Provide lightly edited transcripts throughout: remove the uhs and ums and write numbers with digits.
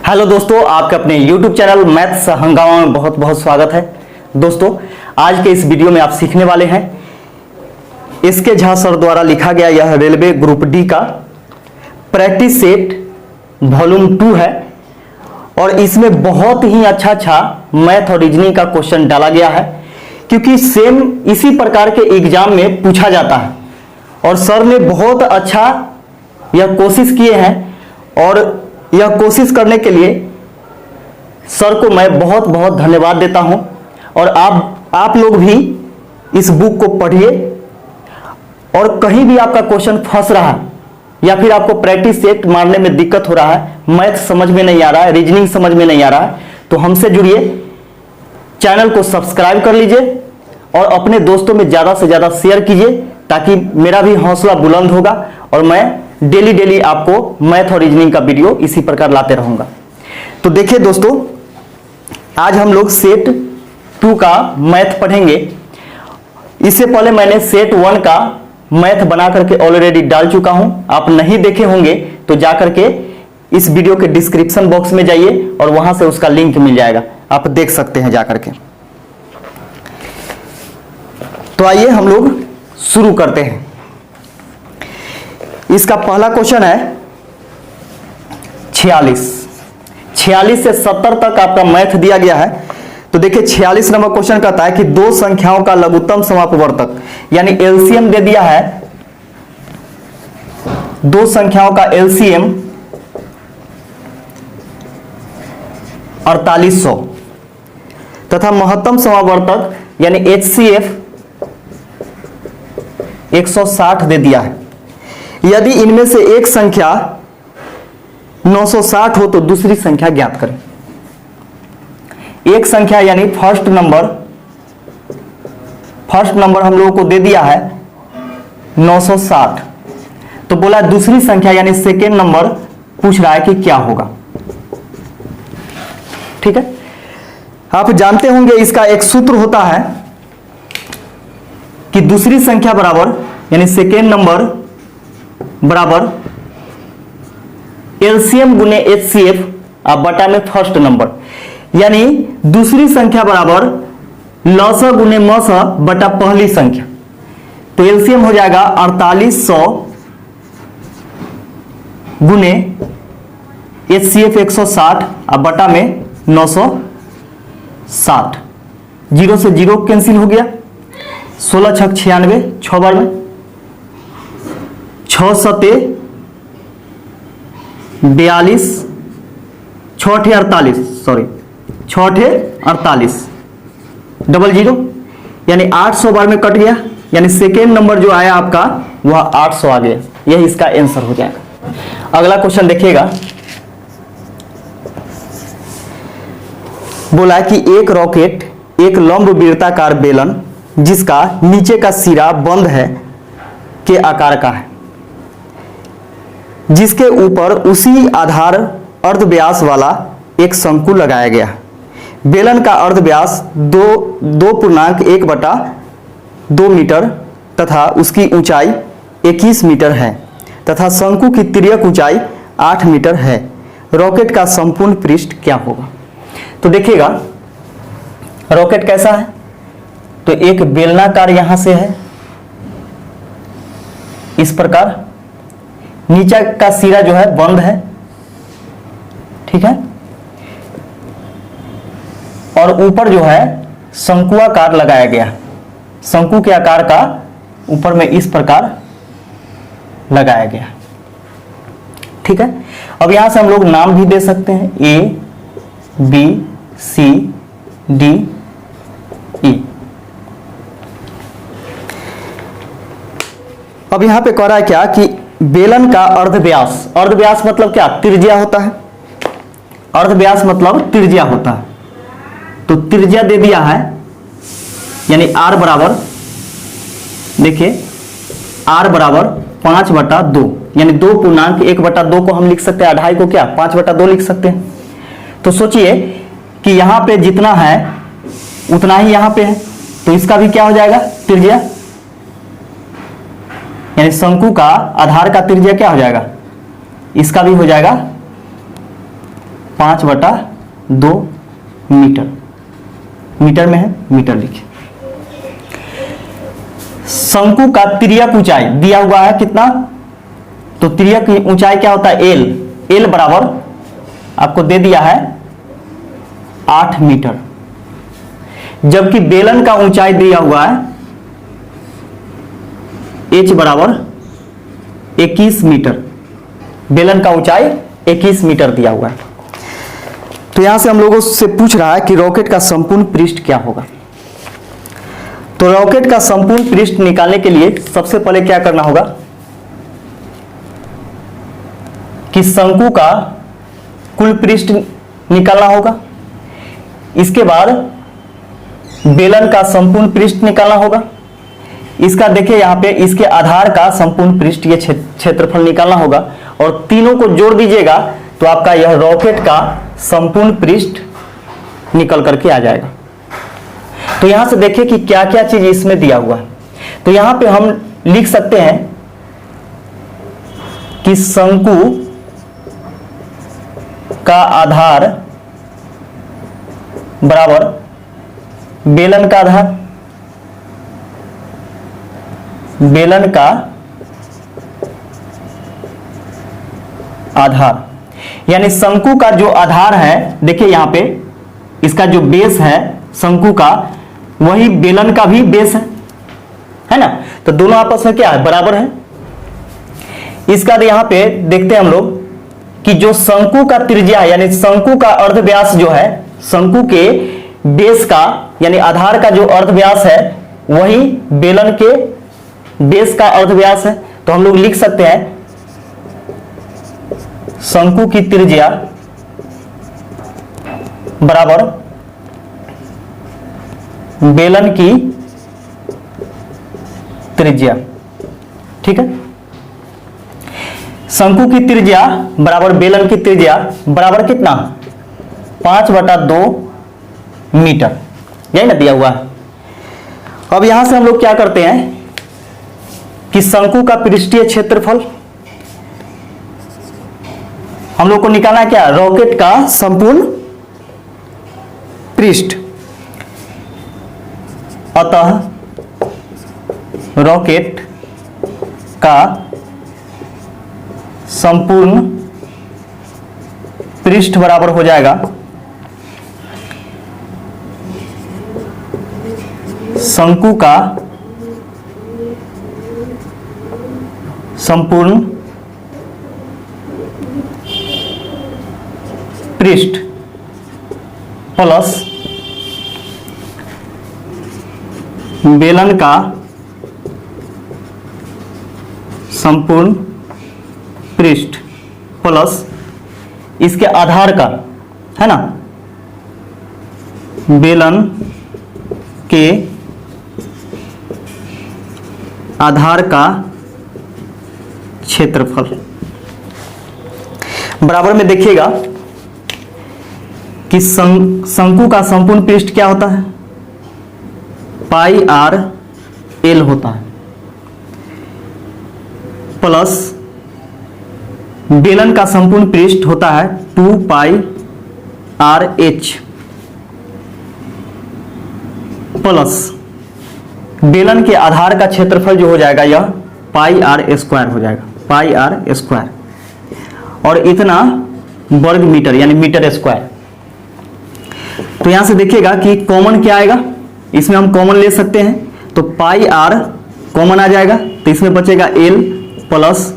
Hello दोस्तों, आपके अपने YouTube चैनल मैथ्स हंगामा में बहुत बहुत स्वागत है। दोस्तों, आज के इस वीडियो में आप सीखने वाले हैं इसके झा सर द्वारा लिखा गया यह रेलवे ग्रुप डी का प्रैक्टिस सेट वॉल्यूम 2 है और इसमें बहुत ही अच्छा मैथ और रीजनिंग का क्वेश्चन डाला गया है, क्योंकि सेम इसी प्रकार के एग्जाम में पूछा जाता है और सर ने बहुत अच्छा यह कोशिश किए हैं और यह कोशिश करने के लिए सर को मैं बहुत बहुत धन्यवाद देता हूं। और आप लोग भी इस बुक को पढ़िए और कहीं भी आपका क्वेश्चन फंस रहा है या फिर आपको प्रैक्टिस सेट मारने में दिक्कत हो रहा है, मैथ समझ में नहीं आ रहा है, रीजनिंग समझ में नहीं आ रहा है, तो हमसे जुड़िए, चैनल को सब्सक्राइब कर लीजिए और अपने दोस्तों में ज़्यादा से ज़्यादा शेयर कीजिए, ताकि मेरा भी हौसला बुलंद होगा और मैं डेली आपको मैथ और रीजनिंग का वीडियो इसी प्रकार लाते रहूंगा। तो देखिए दोस्तों, आज हम लोग सेट 2 का मैथ पढ़ेंगे। इससे पहले मैंने सेट 1 का मैथ बना करके ऑलरेडी डाल चुका हूं, आप नहीं देखे होंगे तो जाकर के इस वीडियो के डिस्क्रिप्शन बॉक्स में जाइए और वहां से उसका लिंक मिल जाएगा, आप देख सकते हैं जाकर के। तो आइए हम लोग शुरू करते हैं। इसका पहला क्वेश्चन है 46 से 70 तक आपका मैथ दिया गया है। तो देखिए 46 नंबर क्वेश्चन कहता है कि दो संख्याओं का लघुत्तम समापवर्तक यानी एलसीएम दे दिया है। दो संख्याओं का एलसीएम 4800 तथा महत्तम समापवर्तक यानी एचसीएफ 160 दे दिया है। यदि इनमें से एक संख्या 960 हो तो दूसरी संख्या ज्ञात करें। एक संख्या यानी फर्स्ट नंबर हम लोगों को दे दिया है 960, तो बोला दूसरी संख्या यानी सेकेंड नंबर पूछ रहा है कि क्या होगा। ठीक है, आप जानते होंगे इसका एक सूत्र होता है कि दूसरी संख्या बराबर यानी सेकेंड नंबर बराबर एलसीएम गुने एचसीएफ बटा में फर्स्ट नंबर, यानी दूसरी संख्या बराबर लसा गुने मसा बटा पहली संख्या। तो एलसीएम हो जाएगा 4800 गुने एचसीएफ 160 बटा में 960। 0 से 0 कैंसिल हो गया, 16 छक 96, 6 बार में 6 सते 42, 6 अठे 48, सॉरी 6 अठे 48, 00 यानी 800 बार में कट गया, यानी सेकेंड नंबर जो आया आपका वह 800 आ गया। यही इसका आंसर हो जाएगा। अगला क्वेश्चन देखिएगा, बोला कि एक रॉकेट एक लंब वृत्ताकार बेलन जिसका नीचे का सिरा बंद है के आकार का है, जिसके ऊपर उसी आधार अर्धव्यास वाला एक शंकु लगाया गया है। बेलन का अर्धव्यास 2.1/2 मीटर तथा उसकी ऊंचाई 21 मीटर है तथा शंकु की तिर्यक ऊंचाई 8 मीटर है। रॉकेट का संपूर्ण पृष्ठ क्या होगा? तो देखिएगा रॉकेट कैसा है, तो एक बेलनाकार यहां से है इस प्रकार, नीचे का सिरा जो है बंद है, ठीक है, और ऊपर जो है शंकुआकार लगाया गया, शंकु के आकार का ऊपर में इस प्रकार लगाया गया। ठीक है, अब यहां से हम लोग नाम भी दे सकते हैं, A B C D E। अब यहां पे कह रहा है क्या कि बेलन का अर्धव्यास, अर्धव्यास मतलब क्या? त्रिज्या होता है। अर्धव्यास मतलब त्रिज्या होता है, तो त्रिज्या दे दिया है, यानी R बराबर, देखिए R बराबर 5/2, यानी 2.1/2 को हम लिख सकते हैं, 2.5 को क्या 5/2 लिख सकते हैं। तो सोचिए कि यहां पे जितना है उतना ही यहां पे है, तो इसका भी क्या हो जाएगा त्रिज्या, यानी शंकु का आधार का त्रिज्या क्या हो जाएगा, इसका भी हो जाएगा 5/2 मीटर, मीटर में है, मीटर लिखे। शंकु का तिर्यक ऊंचाई दिया हुआ है कितना, तो तिर्यक की ऊंचाई क्या होता है, एल, एल बराबर आपको दे दिया है 8 मीटर, जबकि बेलन का ऊंचाई दिया हुआ है एच बराबर 21 मीटर, बेलन का ऊंचाई 21 मीटर दिया हुआ है। तो यहां से हम लोगों से पूछ रहा है कि रॉकेट का संपूर्ण पृष्ठ क्या होगा। तो रॉकेट का संपूर्ण पृष्ठ निकालने के लिए सबसे पहले क्या करना होगा कि शंकु का कुल पृष्ठ निकालना होगा, इसके बाद बेलन का संपूर्ण पृष्ठ निकालना होगा, इसका देखिए यहां पे इसके आधार का संपूर्ण पृष्ठ ये क्षेत्रफल निकालना होगा, और तीनों को जोड़ दीजिएगा तो आपका यह रॉकेट का संपूर्ण पृष्ठ निकल करके आ जाएगा। तो यहां से देखिए कि क्या क्या चीज इसमें दिया हुआ है। तो यहां पे हम लिख सकते हैं कि शंकु का आधार बराबर बेलन का आधार, बेलन का आधार, यानी शंकु का जो आधार है, देखिए यहां पे इसका जो बेस है शंकु का, वही बेलन का भी बेस है ना, तो दोनों आपस में क्या है, बराबर है। इसका यहां पे देखते हैं हम लोग कि जो शंकु का त्रिज्या है, यानी शंकु का अर्धव्यास जो है, शंकु के बेस का यानी आधार का जो अर्धव्यास है वही बेलन के बेस का अर्धव्यास है। तो हम लोग लिख सकते हैं शंकु की त्रिज्या बराबर बेलन की त्रिज्या, ठीक है। शंकु की त्रिज्या बराबर बेलन की त्रिज्या बराबर कितना, 5/2 मीटर, यही ना दिया हुआ है। अब यहां से हम लोग क्या करते हैं कि शंकु का पृष्ठीय क्षेत्रफल हम लोग को निकालना है, क्या, रॉकेट का संपूर्ण पृष्ठ। अतः रॉकेट का संपूर्ण पृष्ठ बराबर हो जाएगा शंकु का संपूर्ण पृष्ठ प्लस बेलन का संपूर्ण पृष्ठ प्लस इसके आधार का, है ना, बेलन के आधार का क्षेत्रफल। बराबर में देखिएगा कि शंकु का संपूर्ण पृष्ठ क्या होता है, πr/l होता है, प्लस बेलन का संपूर्ण पृष्ठ होता है 2πr/h, प्लस बेलन के आधार का क्षेत्रफल जो हो जाएगा यह πr² हो जाएगा, πr², और इतना वर्ग मीटर यानी मीटर स्क्वायर। तो यहां से देखिएगा कि कॉमन क्या आएगा, इसमें हम कॉमन ले सकते हैं, तो πr कॉमन आ जाएगा, तो इसमें बचेगा l plus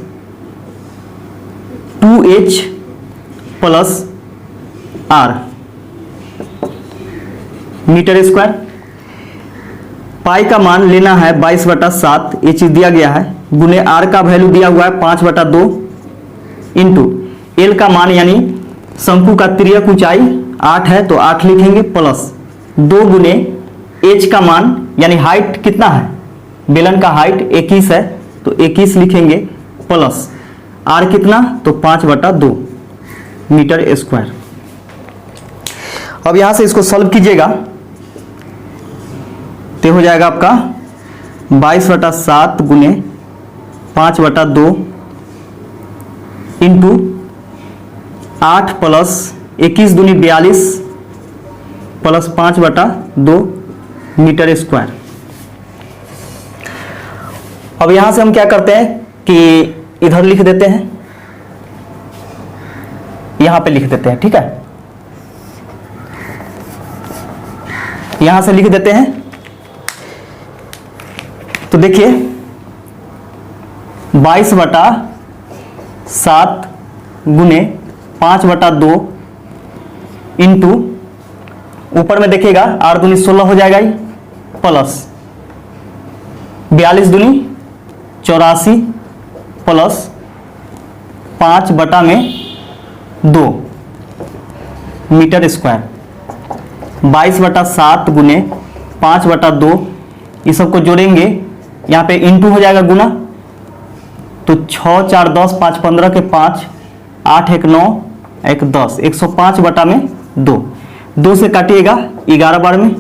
2h plus r metre square. Pi का मान लेना है 22/7, ये चीज दिया गया है, गुने r का वैल्यू दिया हुआ है 5/2 इंटू l का मान यानी शंकु का तिर्यक ऊंचाई 8 है तो 8 लिखेंगे, प्लस 2 गुने h का मान यानी हाइट कितना है, बेलन का हाइट 21 है तो 21 लिखेंगे, प्लस r कितना, तो 5/2 मीटर स्क्वायर। अब यहां से इसको सॉल्व कीजिएगा तो हो जाएगा आपका 22/7 गुने 5/2 इंटू 8 प्लस 21 दूनी 42 प्लस 5/2 मीटर स्क्वायर। अब यहां से हम क्या करते हैं कि इधर लिख देते हैं, यहां पे लिख देते हैं, ठीक है, यहां से लिख देते हैं। तो देखिए 22/7 गुने 5/2 इंटू ऊपर में देखिएगा 8 दूनी 16 हो जाएगा, प्लस 42 दूनी 84 प्लस 5/2 मीटर स्क्वायर। 22/7 गुने 5/2, इस सबको जोड़ेंगे, यहाँ पे इंटू हो जाएगा गुना, तो 6 4 10 5 15 के 5 8 1 9 1 10 105/2 2 से काटिएगा 11 बार में,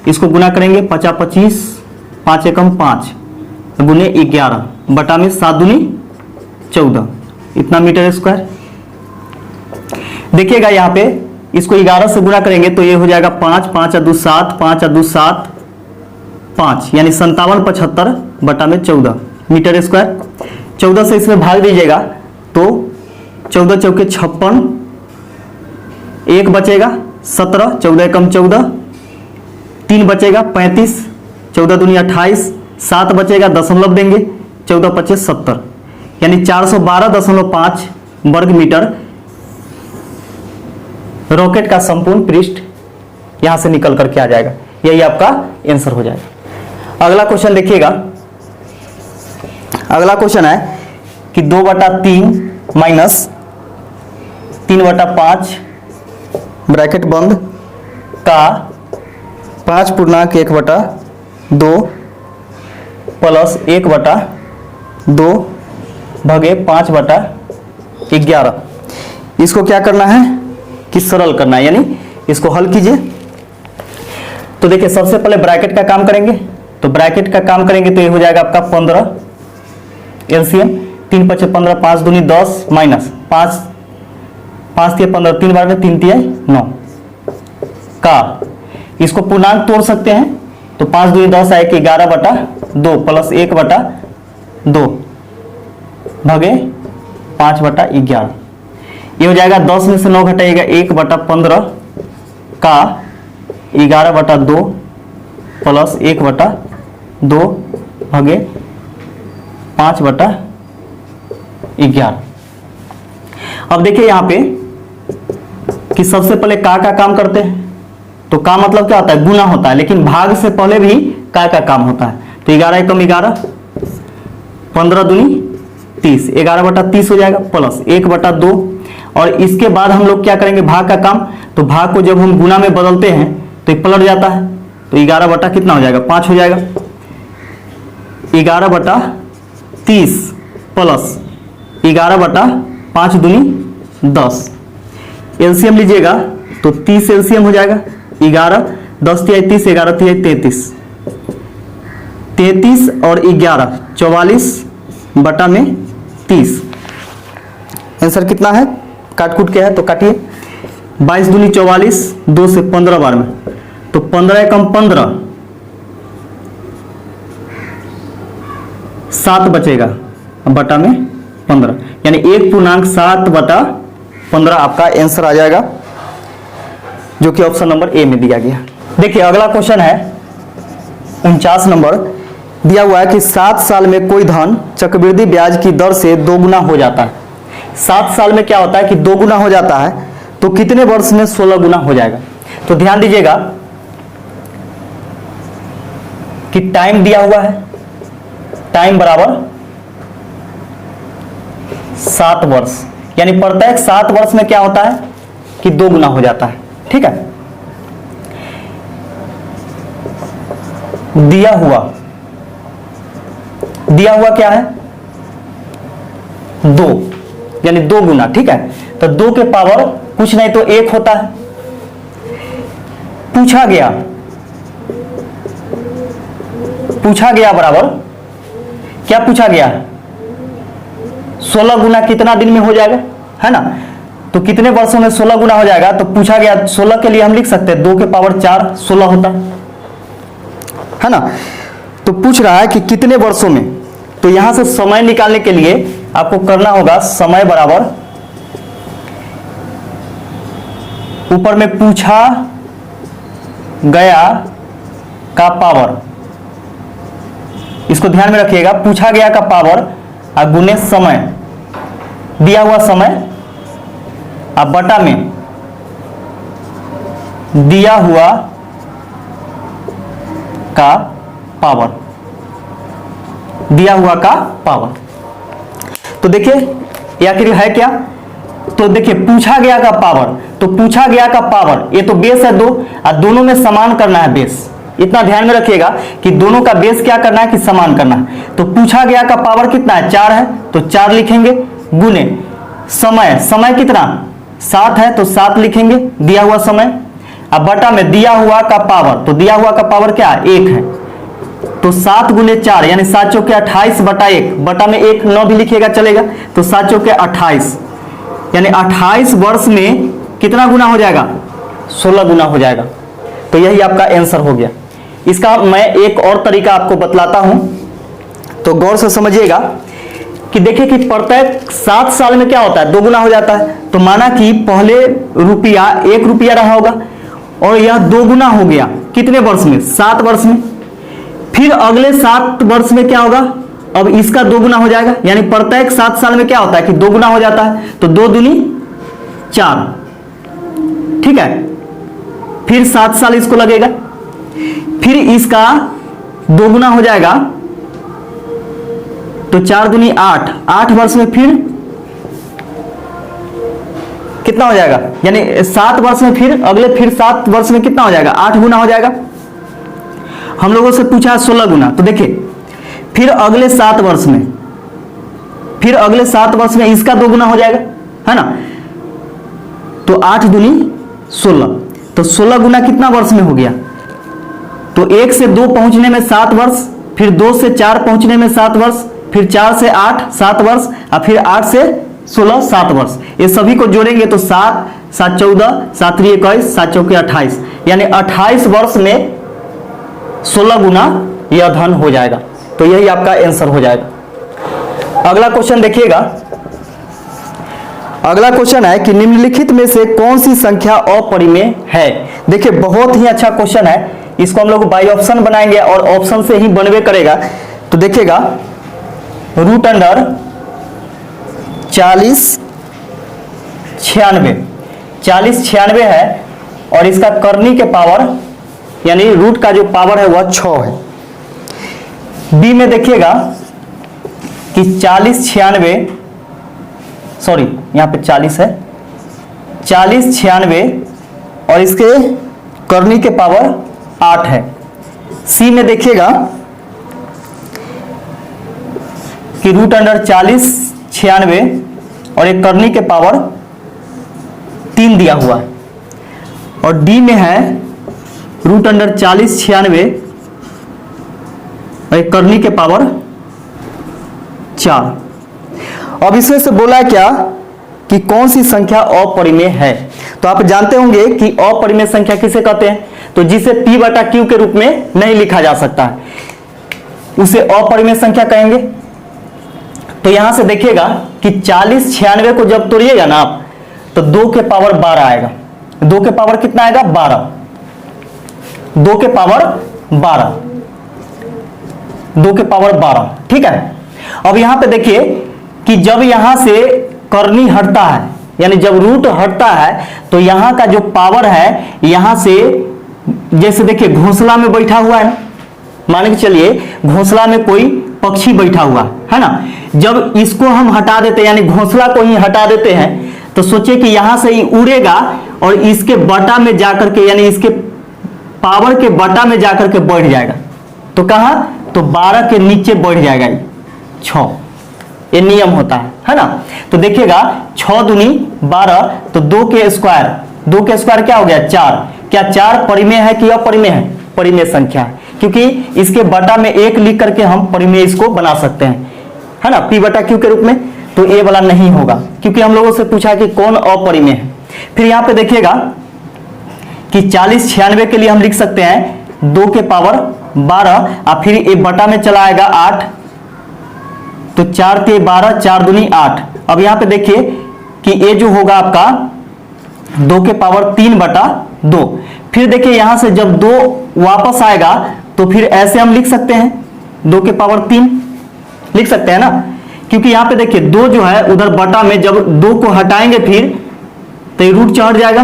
इसको गुना करेंगे 50 25 5 एकम 5 गुने 11 बटा में 7 दूनी 14, इतना मीटर स्क्वायर। देखिएगा यहाँ पे इसको 11 से गुना करेंगे तो ये हो जाएगा 5 5 2 7 5 2 7 5 यानी 57/75/14 मीटर स्क्वायर। 14 से इसमें भाग दीजिएगा तो 14 चौके 56, 1 बचेगा 17, 14 एकम 14, 3 बचेगा 35, 14 दूनी 28, 7 बचेगा दशमलव देंगे, 14 25 70 यानी 412.5 वर्ग मीटर रॉकेट का संपूर्ण पृष्ठ यहां से निकल करके आ जाएगा। यही आपका आंसर हो जाएगा। अगला क्वेश्चन देखिएगा, अगला क्वेश्चन है कि 2/3 माइनस 3/5 ब्रैकेट बंद का 5.1/2 प्लस 1/2 भागे 5/11, इसको क्या करना है कि सरल करना है, यानी इसको हल कीजिए। तो देखिए सबसे पहले ब्रैकेट का काम करेंगे, तो ब्रैकेट का काम करेंगे तो ये हो जाएगा आपका 15 एलसीएम, 3 5 15 5 दूनी 10 माइनस 5 5 3 15 3 बार में 3 3 9 का, इसको पूर्णांक तोड़ सकते हैं तो 5 दूनी 10 आए कि 11/2 प्लस 1/2 भागे 5/11, ये हो जाएगा 10 में से 9 घटाइएगा 1/15 का 11/2 प्लस 1/2 भागे 5/11। अब देखिए यहां पे कि सबसे पहले का काम करते हैं, तो का मतलब क्या होता है, गुना होता है, लेकिन भाग से पहले भी का काम होता है। तो 11 एकम 11, 15 दूनी 30, 11/30 हो जाएगा प्लस 1/2, और इसके बाद हम लोग क्या करेंगे भाग का काम, तो भाग को जब हम गुना में बदलते हैं तो ये पलट जाता है, तो 11 कितना हो जाएगा 5 हो जाएगा, 11/30 प्लस 11/5 दूनी 10, एलसीएम लीजिएगा तो 30 एलसीएम हो जाएगा, 11 10 तिहाई 30, 11 तिहाई 33, 33 और 11 44/30। आंसर कितना है, काट कूट के है तो काटिए, 22 दूनी 44, 2 से 15 बार में, तो 15 एकम 15, 7 बचेगा बटा में 15 यानी 1.7/15 आपका आंसर आ जाएगा, जो कि ऑप्शन नंबर ए में दिया गया। देखिए अगला क्वेश्चन है 49 नंबर, दिया हुआ है कि 7 साल में कोई धन चक्रवृद्धि ब्याज की दर से 2 गुना हो जाता है। 7 साल में क्या होता है कि 2 गुना हो जाता है, तो कितने वर्ष में 16 गुना हो जाएगा। तो ध्यान दीजिएगा कि टाइम दिया हुआ है, टाइम बराबर 7 वर्ष, यानी प्रत्येक 7 वर्ष में क्या होता है कि 2 गुना हो जाता है। ठीक है, दिया हुआ क्या है 2, यानी 2 गुना। ठीक है, तो 2 के पावर कुछ नहीं तो 1 होता है। पूछा गया बराबर क्या पूछा गया, 16 गुना कितना दिन में हो जाएगा, है ना। तो कितने वर्षों में 16 गुना हो जाएगा? तो पूछा गया 16 के लिए हम लिख सकते हैं 2 के पावर 4 16 होता है ना। तो पूछ रहा है कि कितने वर्षों में, तो यहां से समय निकालने के लिए आपको करना होगा समय बराबर ऊपर में पूछा गया का पावर, इसको ध्यान में रखिएगा, पूछा गया का पावर और गुने समय, दिया हुआ समय अब बटा में दिया हुआ का पावर, दिया हुआ का पावर। तो देखिए ये आखिर है क्या? तो देखिए पूछा गया का पावर, तो पूछा गया का पावर ये तो बेस है 2 और दोनों में समान करना है बेस, इतना ध्यान में रखिएगा कि दोनों का बेस क्या करना है कि समान करना है। तो पूछा गया का पावर कितना है? 4 है, तो 4 लिखेंगे, गुने समय, समय कितना 7 है तो 7 लिखेंगे दिया हुआ समय, अब बटा में दिया हुआ का पावर, तो दिया हुआ का पावर क्या है? 1 है, तो 7 गुने 4 यानी 7 चौके 28 बटा 1, बटा में 1 9 भी लिखिएगा चलेगा, तो 7 चौके 28 यानी 28 वर्ष में कितना गुना हो जाएगा? 16 गुना हो जाएगा। तो यही आपका आंसर हो गया। इसका मैं एक और तरीका आपको बतलाता हूं, तो गौर से समझिएगा कि देखिए कि प्रत्येक 7 साल में क्या होता है? 2 गुना हो जाता है। तो माना कि पहले रुपया 1 रुपया रहा होगा और यह 2 गुना हो गया, कितने वर्ष में? 7 वर्ष में। फिर अगले 7 वर्ष में क्या होगा? अब इसका 2 गुना हो जाएगा, यानी प्रत्येक 7 साल में क्या होता है कि 2 गुना हो जाता है, तो 2 दूनी 4, ठीक है। फिर 7 साल इसको लगेगा, फिर इसका 2 गुना हो जाएगा, तो 4 दूनी 8, 8 वर्ष में फिर कितना हो जाएगा? यानी 7 वर्ष में फिर अगले फिर 7 वर्ष में कितना हो जाएगा? 8 गुना हो जाएगा। हम लोगों से पूछा है 16 गुना, तो देखिए फिर अगले 7 वर्ष में, फिर अगले 7 वर्ष में इसका 2 गुना हो जाएगा, है ना। तो 8 दूनी 16, तो 16 गुना कितना वर्ष में हो गया? तो 1 से 2 पहुंचने में 7 वर्ष, फिर 2 से 4 पहुंचने में 7 वर्ष, फिर 4 से 8 7 वर्ष, और फिर 8 से 16 7 वर्ष। ये सभी को जोड़ेंगे तो 7 7 14 7 3 21 7 चौके 28, यानी 28 वर्ष में 16 गुना यह धन हो जाएगा। तो यही आपका आंसर हो जाएगा। अगला क्वेश्चन देखिएगा। अगला क्वेश्चन है कि निम्नलिखित में से कौन सी संख्या अपरिमेय है? देखिए बहुत ही अच्छा क्वेश्चन है, इसको हम लोग बाई ऑप्शन बनाएंगे और ऑप्शन से ही बनवे करेगा। तो देखिएगा रूट अंडर 40 96 है और इसका करनी के पावर यानी रूट का जो पावर है वह 6 है। बी में देखिएगा कि 40 96, सॉरी यहां पे 40 है, 40 96 और इसके करनी के पावर 8 है। सी में देखिएगा कि रूट अंडर 40 96 और एक करनी के पावर 3 दिया हुआ है। और डी में है रूट अंडर 40 96 और एक करनी के पावर 4। अब इसमें से बोला क्या कि कौन सी संख्या अपरिमेय है? तो आप जानते होंगे कि अपरिमेय संख्या किसे कहते हैं, तो जिसे p बटा q के रूप में नहीं लिखा जा सकता है उसे अपरिमेय संख्या कहेंगे। तो यहां से देखिएगा कि 40 96 को जब तोड़िएगा ना आप, तो 2 के पावर 12 आएगा। 2 के पावर कितना आएगा? 12। 2 के पावर 12, 2 के पावर 12, ठीक है। अब यहां पे देखिए कि जब यहां से करनी हटता है यानी जब रूट हटता है तो यहां का जो पावर है यहां से, जैसे देखिए घोंसला में बैठा हुआ है ना, मान के चलिए घोंसला में कोई पक्षी बैठा हुआ है ना, जब इसको हम हटा देते हैं यानी घोंसला को ही हटा देते हैं तो सोचिए कि यहां से ही उड़ेगा और इसके बटा में जाकर के यानी इसके पावर के बटा में जाकर के बैठ जाएगा। तो कहां? तो 12 के नीचे बैठ जाएगा 6, ये नियम होता है ना। तो देखिएगा 6 दूनी 12, तो 2 के स्क्वायर क्या हो गया? 4। क्या 4 परिमेय है कि अपरिमेय है? परिमेय संख्या है, क्योंकि इसके बटा में 1 लिख करके हम परिमेय इसको बना सकते हैं, है ना, p बटा q के रूप में। तो ए वाला नहीं होगा, क्योंकि हम लोगों से पूछा कि कौन अपरिमेय है। फिर यहां पे देखिएगा कि 40 96 के लिए हम लिख सकते हैं 2 के पावर 12 और फिर ए बटा में चला आएगा 8, तो 4 के 12 4 दूनी 8। अब यहां पे देखिए कि ए जो होगा आपका 2 के पावर 3 बटा 2। फिर देखिए यहां से जब 2 वापस आएगा तो फिर ऐसे हम लिख सकते हैं 2 के पावर 3 लिख सकते हैं ना, क्योंकि यहां पे देखिए 2 जो है उधर बटा में जब 2 को हटाएंगे फिर तो ये रूट चढ़ जाएगा,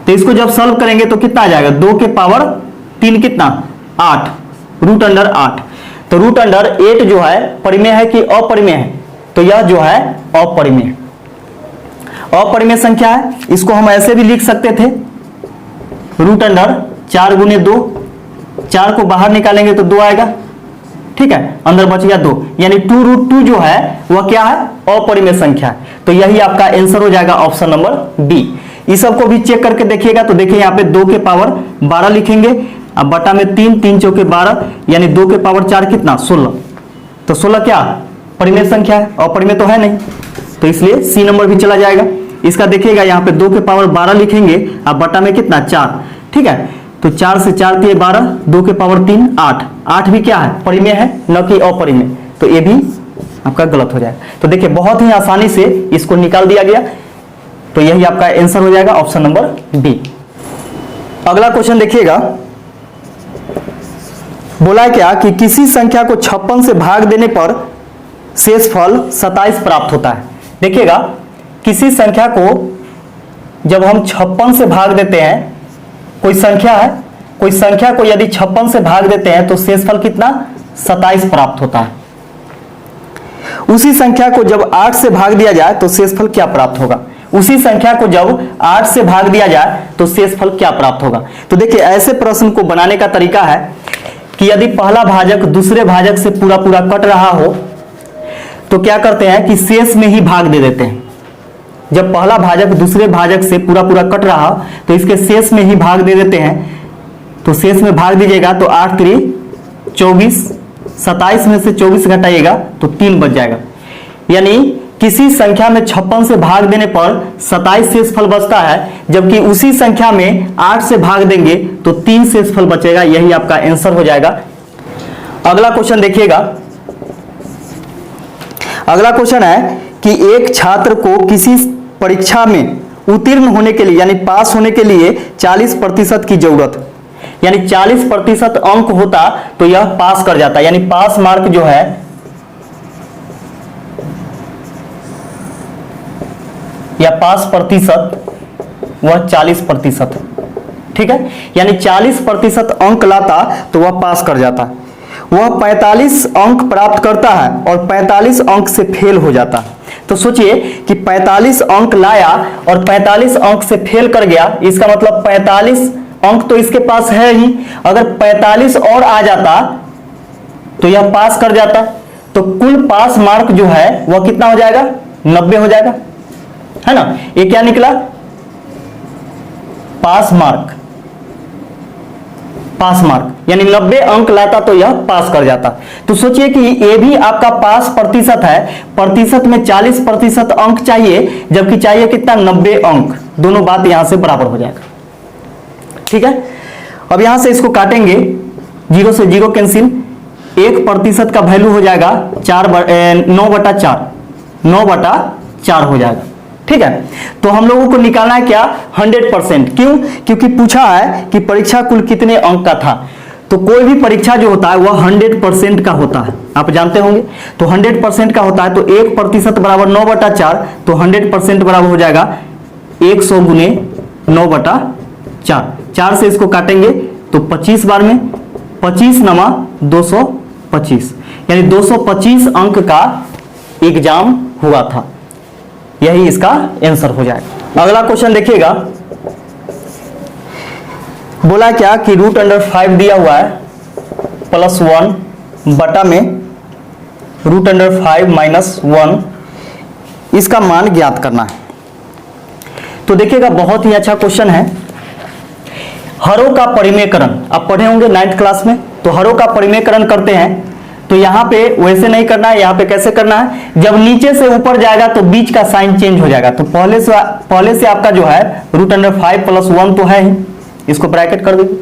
तो इसको जब सॉल्व करेंगे तो कितना आ जाएगा 2 के पावर 3 कितना 8 रूट अंडर 8। तो रूट अंडर 8 जो है परिमेय है कि अपरिमेय है, तो यह जो है अपरिमेय अपरिमेय संख्या है। इसको हम ऐसे भी लिख सकते थे रूट अंडर 4 गुने 2, 4 को बाहर निकालेंगे तो 2 आएगा, ठीक है, अंदर बच गया 2, यानी 2√2 जो है वह क्या है अपरिमेय संख्या है। तो यही आपका आंसर हो जाएगा ऑप्शन नंबर बी। इस सबको भी चेक करके देखिएगा तो देखिए यहाँ पे 2 के पावर 12 लिखेंगे, अब बटा में 3 3 चौके 12 यानी 2 के पावर 4 कितना 16, तो 16 क्या परिमेय संख्या है, अपरिमेय तो है नहीं, तो इसलिए सी नंबर भी चला जाएगा। इसका देखिएगा यहाँ पे 2 के पावर 12 लिखेंगे, अब बटा में कितना 4, ठीक है, तो 4 से 4 दिए 12, 2 के पावर 3 8, 8 भी क्या है परिमेय है न कि अपरिमेय, तो ये भी आपका गलत हो जाएगा। तो देखिए बहुत ही आसानी से इसको निकाल दिया गया, तो यही आपका आंसर हो जाएगा ऑप्शन नंबर बी। अगला क्वेश्चन देखिएगा, बोला है क्या कि किसी संख्या को 56 से भाग देने पर शेषफल 27 प्राप्त होता है। देखिएगा किसी संख्या को जब हम 56 से भाग देते हैं, कोई संख्या है, कोई संख्या को यदि 56 से भाग देते हैं तो शेषफल कितना 27 प्राप्त होता है। उसी संख्या को जब 8 से भाग दिया जाए तो शेषफल क्या प्राप्त होगा, उसी संख्या को जब 8 से भाग दिया जाए तो शेषफल क्या प्राप्त होगा। तो देखिए ऐसे प्रश्न को बनाने का तरीका है कि यदि पहला भाजक दूसरे भाजक से पूरा पूरा कट रहा हो तो क्या करते हैं कि शेष में ही भाग दे देते हैं। जब पहला भाजक दूसरे भाजक से पूरा पूरा कट रहा तो इसके शेष में ही भाग दे देते हैं, तो शेष में भाग दीजिएगा तो 8 3 24, 27 में से 24 घटाइएगा तो 3 बच जाएगा। यानी किसी संख्या में 56 से भाग देने पर 27 शेषफल बचता है, जबकि उसी संख्या में 8 से भाग देंगे तो 3 शेषफल बचेगा। यही आपका आंसर हो जाएगा। अगला क्वेश्चन देखिएगा, अगला क्वेश्चन है कि एक छात्र को किसी परीक्षा में उत्तीर्ण होने के लिए यानी पास होने के लिए 40% की जरूरत, यानी 40% अंक होता तो यह पास कर जाता, यानी पास मार्क जो है या पास प्रतिशत वह 40%, ठीक है, यानी 40% अंक लाता तो वह पास कर जाता। वह 45 अंक प्राप्त करता है और 45 अंक से फेल हो जाता। तो सोचिए कि 45 अंक लाया और 45 अंक से फेल कर गया, इसका मतलब 45 अंक तो इसके पास है ही, अगर 45 और आ जाता तो यह पास कर जाता। तो कुल पास मार्क जो है वह कितना हो जाएगा 90 हो जाएगा, है ना। ये क्या निकला पास मार्क, पास मार्क यानी 90 अंक लाता तो यह पास कर जाता। तो सोचिए कि ये भी आपका पास प्रतिशत है, प्रतिशत में 40% अंक चाहिए, जबकि चाहिए कितना 90 अंक, दोनों बात यहां से बराबर हो जाएगा, ठीक है। अब यहां से इसको काटेंगे, 0 से 0 कैंसिल, 1% का वैल्यू हो जाएगा 9/4, 9/4 हो जाएगा, ठीक है। तो हम लोगों को निकालना है क्या 100%, क्यों, क्योंकि पूछा है कि परीक्षा कुल कितने अंक का था। तो कोई भी परीक्षा जो होता है वह 100% का होता है, आप जानते होंगे। तो 100% का होता है, तो 1% बराबर 9/4, तो 100% बराबर हो जाएगा 100 गुने 9/4, 4 से इसको काटेंगे तो 25 बार में 25 नमा 225, यानी 225 अंक का एग्जाम हुआ था। यही इसका आंसर हो जाएगा। अगला क्वेश्चन देखिएगा, बोला क्या कि √5 दिया हुआ है +1 बटा में √5 - 1, इसका मान ज्ञात करना है। तो देखिएगा बहुत ही अच्छा क्वेश्चन है। हरों का परिमेयकरण आप पढ़े होंगे 9th क्लास में, तो हरों का परिमेयकरण करते हैं तो यहाँ पे वैसे नहीं करना है, यहाँ पे कैसे करना है, जब नीचे से ऊपर जाएगा तो बीच का साइन चेंज हो जाएगा। तो पहले से आपका जो है √5 + 1 तो है ही, इसको ब्रैकेट कर दीजिए।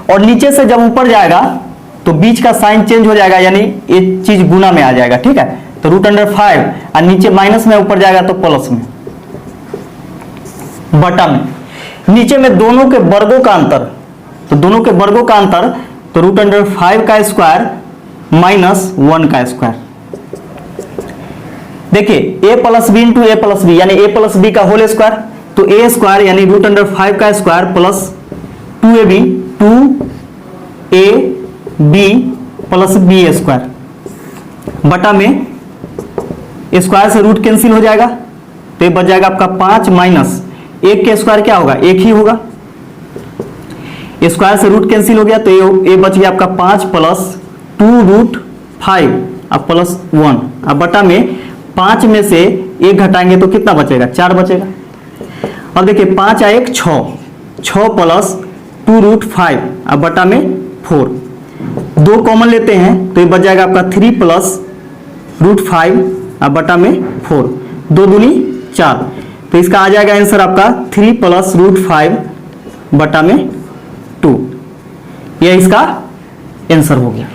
और नीचे से जब ऊपर जाएगा तो बीच का साइन चेंज हो जाएगा, यानी ये चीज गुना में आ जाएगा, ठीक है। तो √5 और नीचे माइनस में, ऊपर जाएगा तो प्लस में, बटा में। नीचे में दोनों के वर्गों का अंतर, तो दोनों के वर्गों का अंतर, तो √5 का स्क्वायर माइनस 1 का स्क्वायर। देखिए a + b × a + b यानी a + b का होल स्क्वायर, तो a स्क्वायर यानी √5 का square plus 2ab 2ab + b square बटा में स्क्वायर से रूट कैंसिल हो जाएगा, तो ये बच जाएगा आपका 5 माइनस 1 के स्क्वायर क्या होगा, 1 ही होगा। स्क्वायर से रूट कैंसिल हो गया, तो ये बच गया आपका 5 + 2√5 अब प्लस 1 अब बटा में 5 में से 1 घटाएंगे तो कितना बचेगा, 4 बचेगा। अब देखिए 5 × 1 6, 6 + 2√5 अब बटा में 4, 2 कॉमन लेते हैं तो ये बच जाएगा आपका 3 + √5 अब बटा में 4, 2 दूनी 4, तो इसका आ जाएगा आंसर आपका 3 + √5 बटा में 2। यह इसका आंसर हो गया।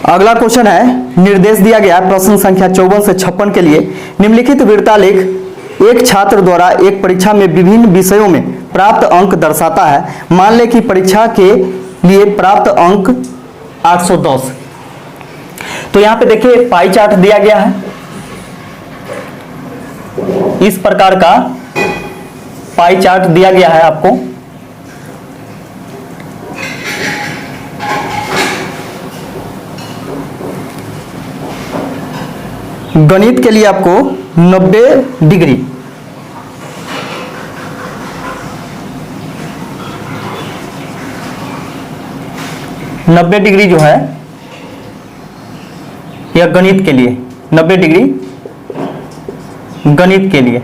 अगला क्वेश्चन है, निर्देश दिया गया प्रश्न संख्या 54 से 56 के लिए निम्नलिखित वृत्तालेख एक छात्र द्वारा एक परीक्षा में विभिन्न विषयों में प्राप्त अंक दर्शाता है। मान लें कि परीक्षा के लिए प्राप्त अंक 810। तो यहां पे देखिए पाई चार्ट दिया गया है, इस प्रकार का पाई चार्ट दिया गया है आपको। गणित के लिए आपको 90 डिग्री, जो है यह गणित के लिए 90 डिग्री गणित के लिए।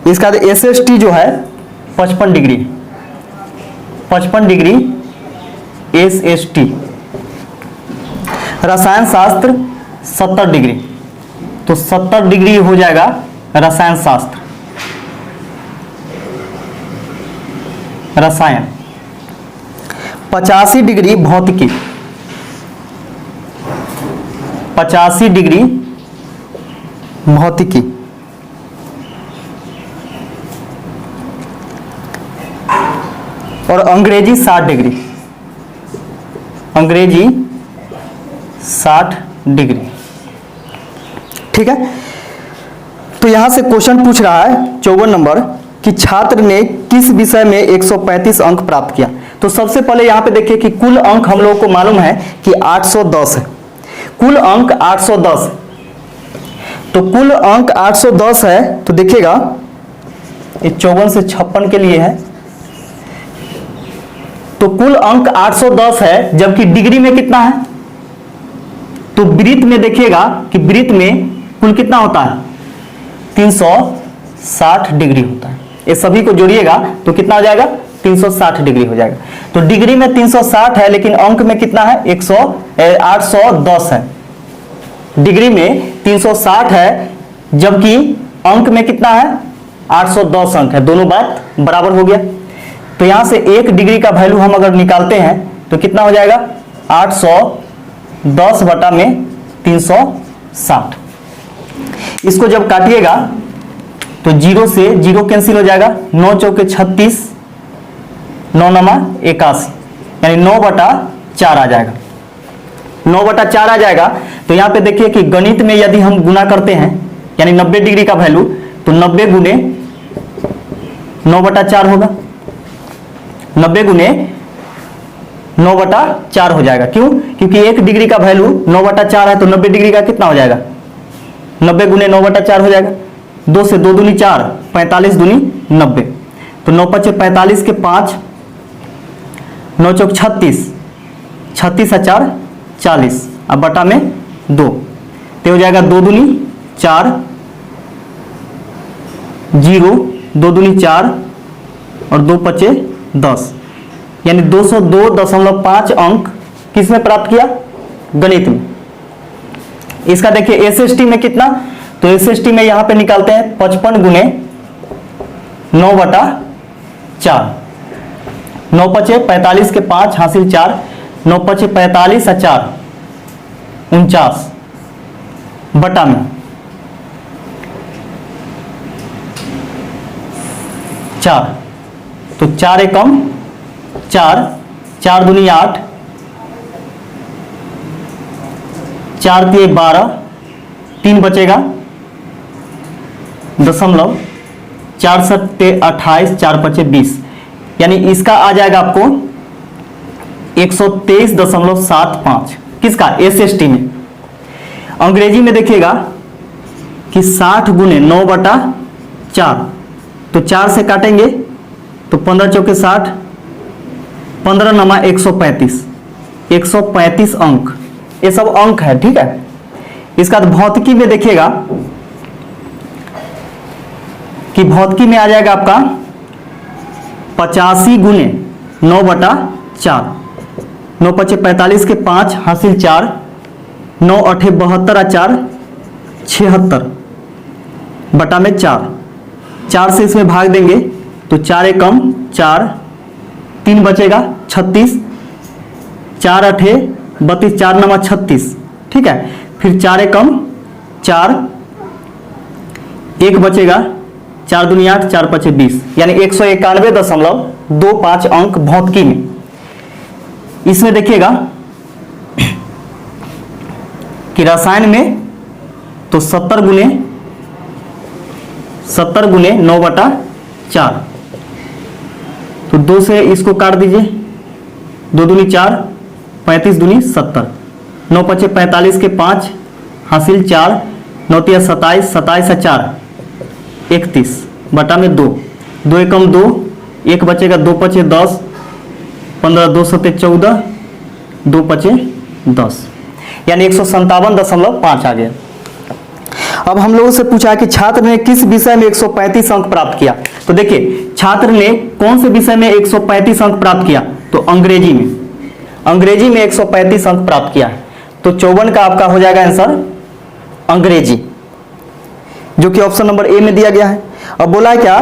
इसका SST जो है 55 डिग्री, 55 डिग्री SST। रसायन शास्त्र 70 डिग्री, तो 70 डिग्री हो जाएगा रसायन शास्त्र, रसायन। 85 डिग्री भौतिकी, 85 डिग्री भौतिकी। और अंग्रेजी 60 डिग्री, अंग्रेजी 60 डिग्री, ठीक है। तो यहां से क्वेश्चन पूछ रहा है 54 नंबर कि छात्र ने किस विषय में 135 अंक प्राप्त किया। तो सबसे पहले यहां पे देखिए कि कुल अंक हम लोगों को मालूम है कि 810 है, कुल अंक 810। तो कुल अंक 810 है, तो देखिएगा ये 54 से 56 के लिए है, तो कुल अंक 810 है, जबकि डिग्री में कितना है, तो वृत्त में देखिएगा कि वृत्त में कुल कितना होता है, 360 डिग्री होता है। ये सभी को जोड़िएगा तो कितना हो जाएगा, 360 डिग्री हो जाएगा। तो डिग्री में 360 है, लेकिन अंक में कितना है, 810 है। डिग्री में 360 है, जबकि अंक में कितना है, 810 अंक है। दोनों बात बराबर हो गया। तो यहां से 1 डिग्री का वैल्यू हम अगर निकालते हैं तो कितना हो जाएगा, 810 बटा में 360। इसको जब काटिएगा तो 0 से 0 कैंसिल हो जाएगा, 9 चौके 36, 9 नमा 81, यानी 9/4 आ जाएगा, 9/4 आ जाएगा। तो यहां पे देखिए कि गणित में यदि हम गुना करते हैं यानी 90 डिग्री का वैल्यू, तो 90 गुने 9/4 होगा, 90 गुने 9/4 हो जाएगा। क्यों, क्योंकि 1 डिग्री का वैल्यू 9/4 है, तो 90 डिग्री का कितना हो जाएगा, 90 गुने 9/4 हो जाएगा। 2 से 2 दूनी 4, 45 दूनी 90, तो 9 × 5 = 45 के 5, 9 चौक 36, 36 और 4 40, अब बटा में 2, तो हो जाएगा 2 दूनी 4, 0, 2 दूनी 4 और 2 × 5 = 10, यानी 202.5 अंक किस में प्राप्त किया, गणित में। इसका देखिए एसएसटी में कितना, तो एसएसटी में यहां पे निकालते हैं 55 गुने 9/4, 9 पचे 45 के 5 हासिल 4, 9 पचे 45 और 4 49 बटा में 4, तो 4 एकम 4, 4 दूनी 8, 4 तिये 12, 3 बचेगा दशमलव, 4 सत्ते 28, 4 पचे 20, यानी इसका आ जाएगा आपको 123.75। किसका? एसएसटी में। अंग्रेजी में देखिएगा कि 60 गुने 9/4, तो 4 से काटेंगे तो 15 चौके 60, 15 नमा 135, 135 अंक, ये सब अंक है, ठीक है। इसका भौतिकी में देखिएगा कि भौतिकी में आ जाएगा आपका 85 गुने 9/4, 9 पचे 45 के 5 हासिल 4, 9 अठे 72 और 4 76 बटा में 4, 4 से इसमें भाग देंगे तो 4 एकम 4, 3 बचेगा 36, 4 अठे 32, 4 नमा 36, ठीक है। फिर 4 एकम 4, 1 बचेगा 4 दूनी 8, 4 पचे 20, यानी 191.25 अंक भौतिकी में। इसमें देखिएगा कि रसायन में तो 70 गुने 9/4, तो 2 से इसको काट दीजिए, 2 दूनी 4, 35 दूनी 70, 9 पचे 45 के 5 हासिल 4, 9 तिया 27, 27 और 4 31 बटा में 2, 2 एकम 2, 1 बचेगा 2 पचे 10, 15 2 सत्ते 14, 2 पचे 10, यानी 157.5 आ गया। अब हम लोगों से पूछा कि छात्र ने किस विषय में 135 अंक प्राप्त किया, तो देखिए छात्र ने कौन से विषय में 135 अंक प्राप्त किया, तो अंग्रेजी में, अंग्रेजी में 135 अंक प्राप्त किया है, तो 54 का आपका हो जाएगा आंसर अंग्रेजी, जो कि ऑप्शन नंबर ए में दिया गया है। अब बोला है क्या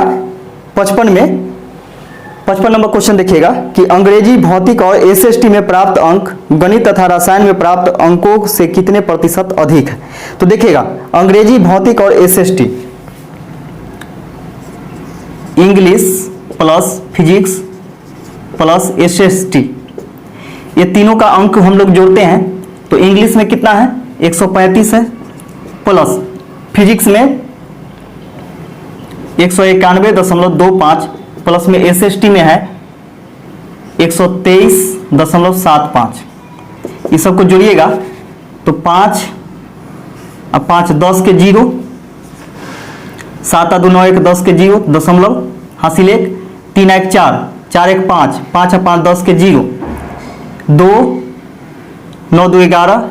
55 नंबर क्वेश्चन देखिएगा कि अंग्रेजी, भौतिक और एसएसटी में प्राप्त अंक गणित तथा रसायन में प्राप्त अंकों से कितने प्रतिशत अधिक है। तो देखिएगा अंग्रेजी, भौतिक और SST, English plus physics plus SST, ये तीनों का अंक हम लोग जोड़ते हैं तो इंग्लिश में कितना है 135 है, प्लस फिजिक्स में 191.25, प्लस में एसएसटी में है 123.75। इस सबको जोड़िएगा तो 5 और 5 10 के 0, 7 और 2 9 1 10 के 0 दशमलव हासिल 1, 3 1 4, 4 1 5, 5 और 5 10 के 0, 2 9 2 11,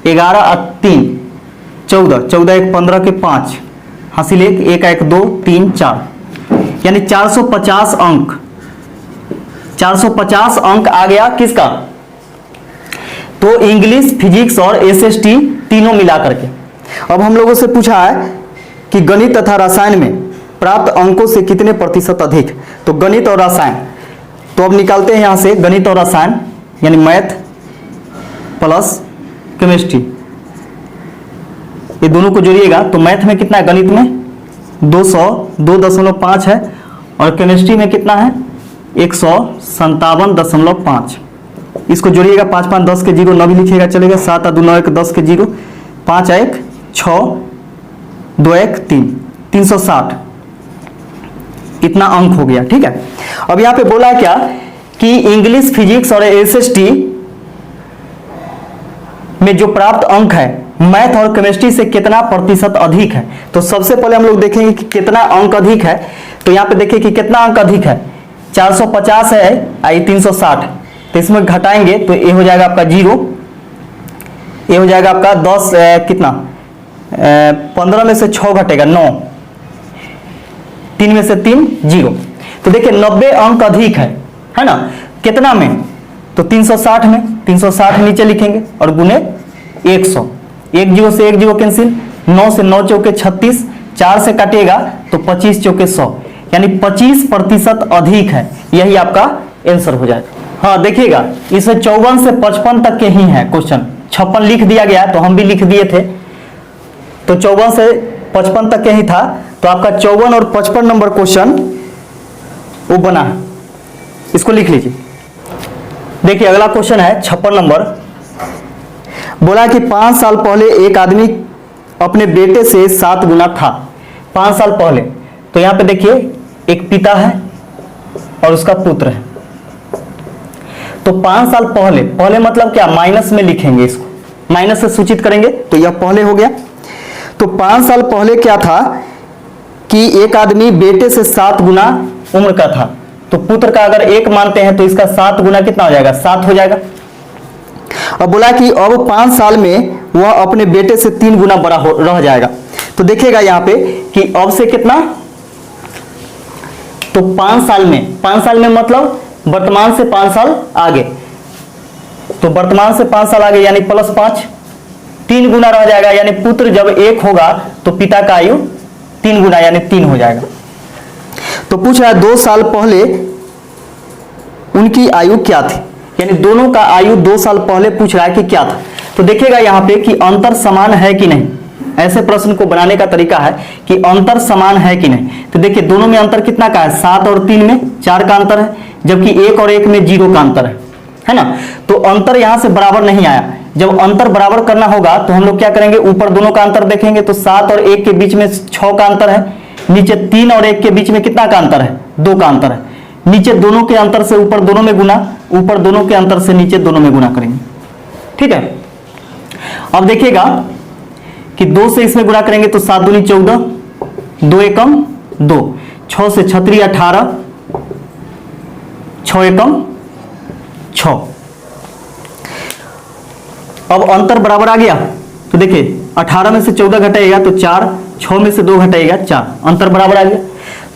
11 और 3 14, 14 1 15 के 5 हासिल 1, 1 1 2 3 4, यानी 450 अंक, 450 अंक आ गया किसका, तो इंग्लिश, फिजिक्स और एसएसटी तीनों मिला करके। अब हम लोगों से पूछा है कि गणित तथा रसायन में प्राप्त अंकों से कितने प्रतिशत अधिक, तो गणित और रसायन, तो अब निकालते हैं यहां से गणित और रसायन, यानी मैथ प्लस केमिस्ट्री, ये दोनों को जोड़िएगा तो मैथ में कितना है, गणित में 202.5 है और केमिस्ट्री में कितना है 157.5। इसको जोड़िएगा 5 5 10 के 0, 9 भी लिखिएगा चलेगा, 7 2 9 1 10 के 0, 5 1 6 2 1 3, 360 इतना अंक हो गया, ठीक है। अब यहाँ पे बोला क्या कि इंग्लिश, फिजिक्स और एसएसटी में जो प्राप्त अंक है मैथ और केमिस्ट्री से कितना प्रतिशत अधिक है। तो सबसे पहले हम लोग देखेंगे कि कितना अंक अधिक है, तो यहाँ पे देखिए कि कितना अंक अधिक है, 450 है आई 360, तो इसमें घटाएंगे तो ये हो जाएगा आपका 0, ये हो जाएगा आपका 10 कितना 15 में से 6 घटेगा 9, 3 में से 3 0, तो देखिए 90 अंक अधिक है ना, कितना में, तो 360 में, 360 नीचे लिखेंगे और गुने 100, एक जीरो से एक जीरो कैंसिल, 9 से 9 चौके 36, 4 से काटिएगा तो 25 चौके 100, यानी 25% अधिक है। यही आपका आंसर हो जाएगा। हाँ देखिएगा, इसमें 54 से 55 तक के ही है क्वेश्चन। 56 लिख दिया गया तो हम भी लिख दिए थे, तो 54 से 55 तक के ही था, तो आपका 54 और 55 नंबर क्वेश्चन वो बना है, इसको लिख लीजिए। देखिए अगला क्वेश्चन है 56 नंबर। बोला कि 5 साल पहले एक आदमी अपने बेटे से 7 गुना था। 5 साल पहले, तो यहां पे देखिए एक पिता है और उसका पुत्र है। तो 5 साल पहले, पहले मतलब क्या, माइनस में लिखेंगे, इसको माइनस से सूचित करेंगे, तो यह पहले हो गया। तो 5 साल पहले क्या था कि एक आदमी बेटे से 7 गुना उम्र का था। तो पुत्र का अगर 1 मानते हैं तो इसका 7 गुना कितना हो जाएगा, 7 हो जाएगा। अब बोला कि अब 5 साल में वह अपने बेटे से 3 गुना बड़ा रह जाएगा। तो देखिएगा यहां पे कि अब से कितना, तो 5 साल में मतलब वर्तमान से 5 साल आगे, तो वर्तमान से 5 साल आगे यानी +5, 3 गुना रह जाएगा। यानी पुत्र जब 1 होगा तो पिता का आयु 3 गुना यानी 3 हो जाएगा। तो पूछ रहा है 2 साल पहले उनकी आयु क्या थी, यानी दोनों का आयु 2 साल पहले पूछ रहा है कि क्या था। तो देखिएगा यहां पे कि अंतर समान है कि नहीं। ऐसे प्रश्न को बनाने का तरीका है कि अंतर समान है कि नहीं। तो देखिए दोनों में अंतर कितना का है, 7 और 3 में 4 का अंतर है, जबकि 1 और 1 में 0 का अंतर है ना। तो अंतर यहां से बराबर नहीं आया। जब अंतर बराबर करना होगा तो हम लोग क्या करेंगे, ऊपर दोनों का अंतर देखेंगे, तो 7 और 1 के बीच में 6 का अंतर है, नीचे 3 और 1 के बीच में कितना का अंतर है, 2 का अंतर है। नीचे दोनों के अंतर से ऊपर दोनों में गुना, ऊपर दोनों के अंतर से नीचे दोनों में गुना करेंगे, ठीक है। अब देखिएगा कि 2 से इसमें गुणा करेंगे तो 7 दूनी 14, 2 एकम 2, 6 से 6 18, 6 एकम 6। अब अंतर बराबर आ गया, तो देखिए 18 में से 14 घटाएगा तो 4, 6 में से 2 घटाएगा 4, अंतर बराबर आ गया।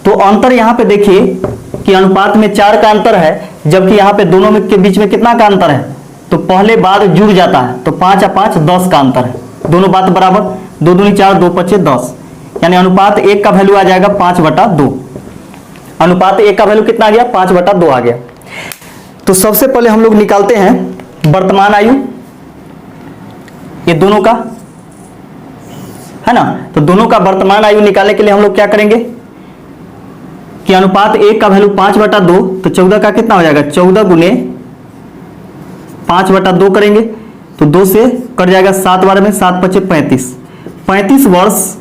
तो अंतर यहां पे देखिए कि अनुपात में 4 का अंतर है, जबकि यहां पे दोनों में के बीच में कितना का अंतर है, तो पहले बाद जुड़ जाता है, तो 5 और 5 10 का अंतर है, दोनों बात बराबर, 2 दूनी 4, 2 पचे 10, यानी अनुपात 1 का वैल्यू आ जाएगा 5/2। अनुपात 1 का वैल्यू कितना आ गया, 5/2 आ गया। तो सबसे पहले हम लोग निकालते हैं वर्तमान आयु, ये दोनों का है ना। तो दोनों का वर्तमान आयु निकालने के लिए हम लोग क्या करेंगे कि अनुपात 1 का वैल्यू 5/2, तो 14 का कितना हो जाएगा, 14 गुने 5/2 करेंगे तो 2 से कट जाएगा, 7 बार में 7 पचे 35 वर्ष,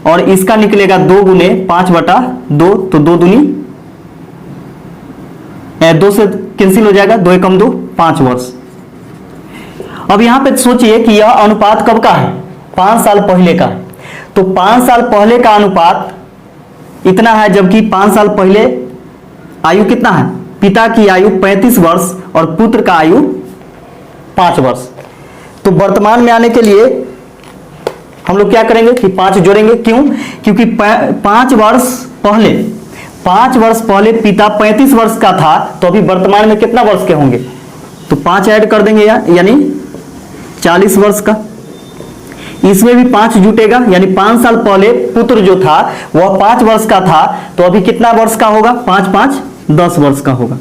और इसका निकलेगा 2 गुने 5/2, तो 2 दूनी 2 से कैंसिल हो जाएगा, 2 एकम 2, 5 वर्ष। अब यहां पे सोचिए कि यह अनुपात कब का है, 5 साल पहले का। तो 5 साल पहले का अनुपात इतना है, जबकि 5 साल पहले आयु कितना है, पिता की आयु 35 वर्ष और पुत्र का आयु 5 वर्ष। तो वर्तमान में आने के लिए हम लोग क्या करेंगे कि 5 जोड़ेंगे, क्यों, क्योंकि 5 वर्ष पहले पिता 35 वर्ष का था, तो अभी वर्तमान में कितना वर्ष के होंगे, तो 5 ऐड कर देंगे यानी 40 वर्ष का। इसमें भी 5 जुटेगा, यानी 5 साल पहले पुत्र जो था वह 5 वर्ष का था, तो अभी कितना वर्ष का होगा, 5 5 10 वर्ष का होगा।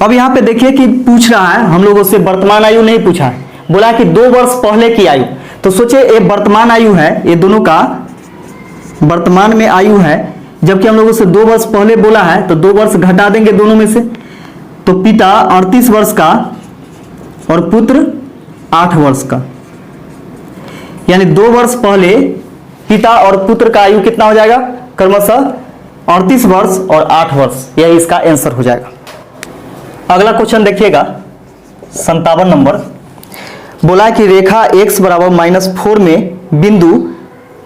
अब यहां पे देखिए कि पूछ रहा है हम लोगों से वर्तमान आयु नहीं पूछा है, बोला कि 2 वर्ष पहले की आयु। तो सोचिए ये वर्तमान आयु है, ये दोनों का वर्तमान में आयु है, जबकि हम लोगों से 2 वर्ष पहले बोला है, तो 2 वर्ष घटा देंगे दोनों में से, तो पिता 38 वर्ष का और पुत्र 8 वर्ष का, यानी 2 वर्ष पहले पिता और पुत्र का आयु कितना हो जाएगा, क्रमशः 38 वर्ष और 8 वर्ष, यही इसका आंसर हो जाएगा। अगला क्वेश्चन देखिएगा 57 नंबर। बोला कि रेखा x बराबर -4 में बिंदु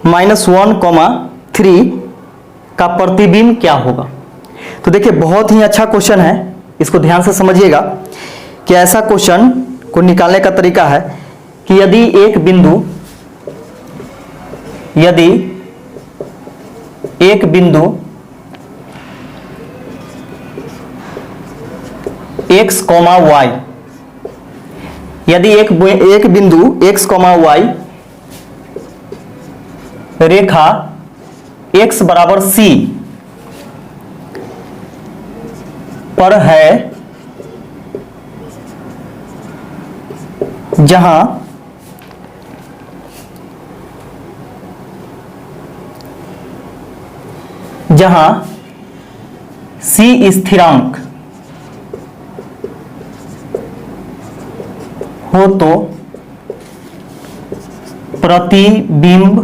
-1,3 का प्रतिबिंब क्या होगा। तो देखिए बहुत ही अच्छा क्वेश्चन है, इसको ध्यान से समझिएगा कि ऐसा क्वेश्चन को निकालने का तरीका है कि यदि एक बिंदु x, y यदि एक बिंदु x, y रेखा x बराबर c पर है, जहां c स्थिरांक हो, तो प्रतिबिंब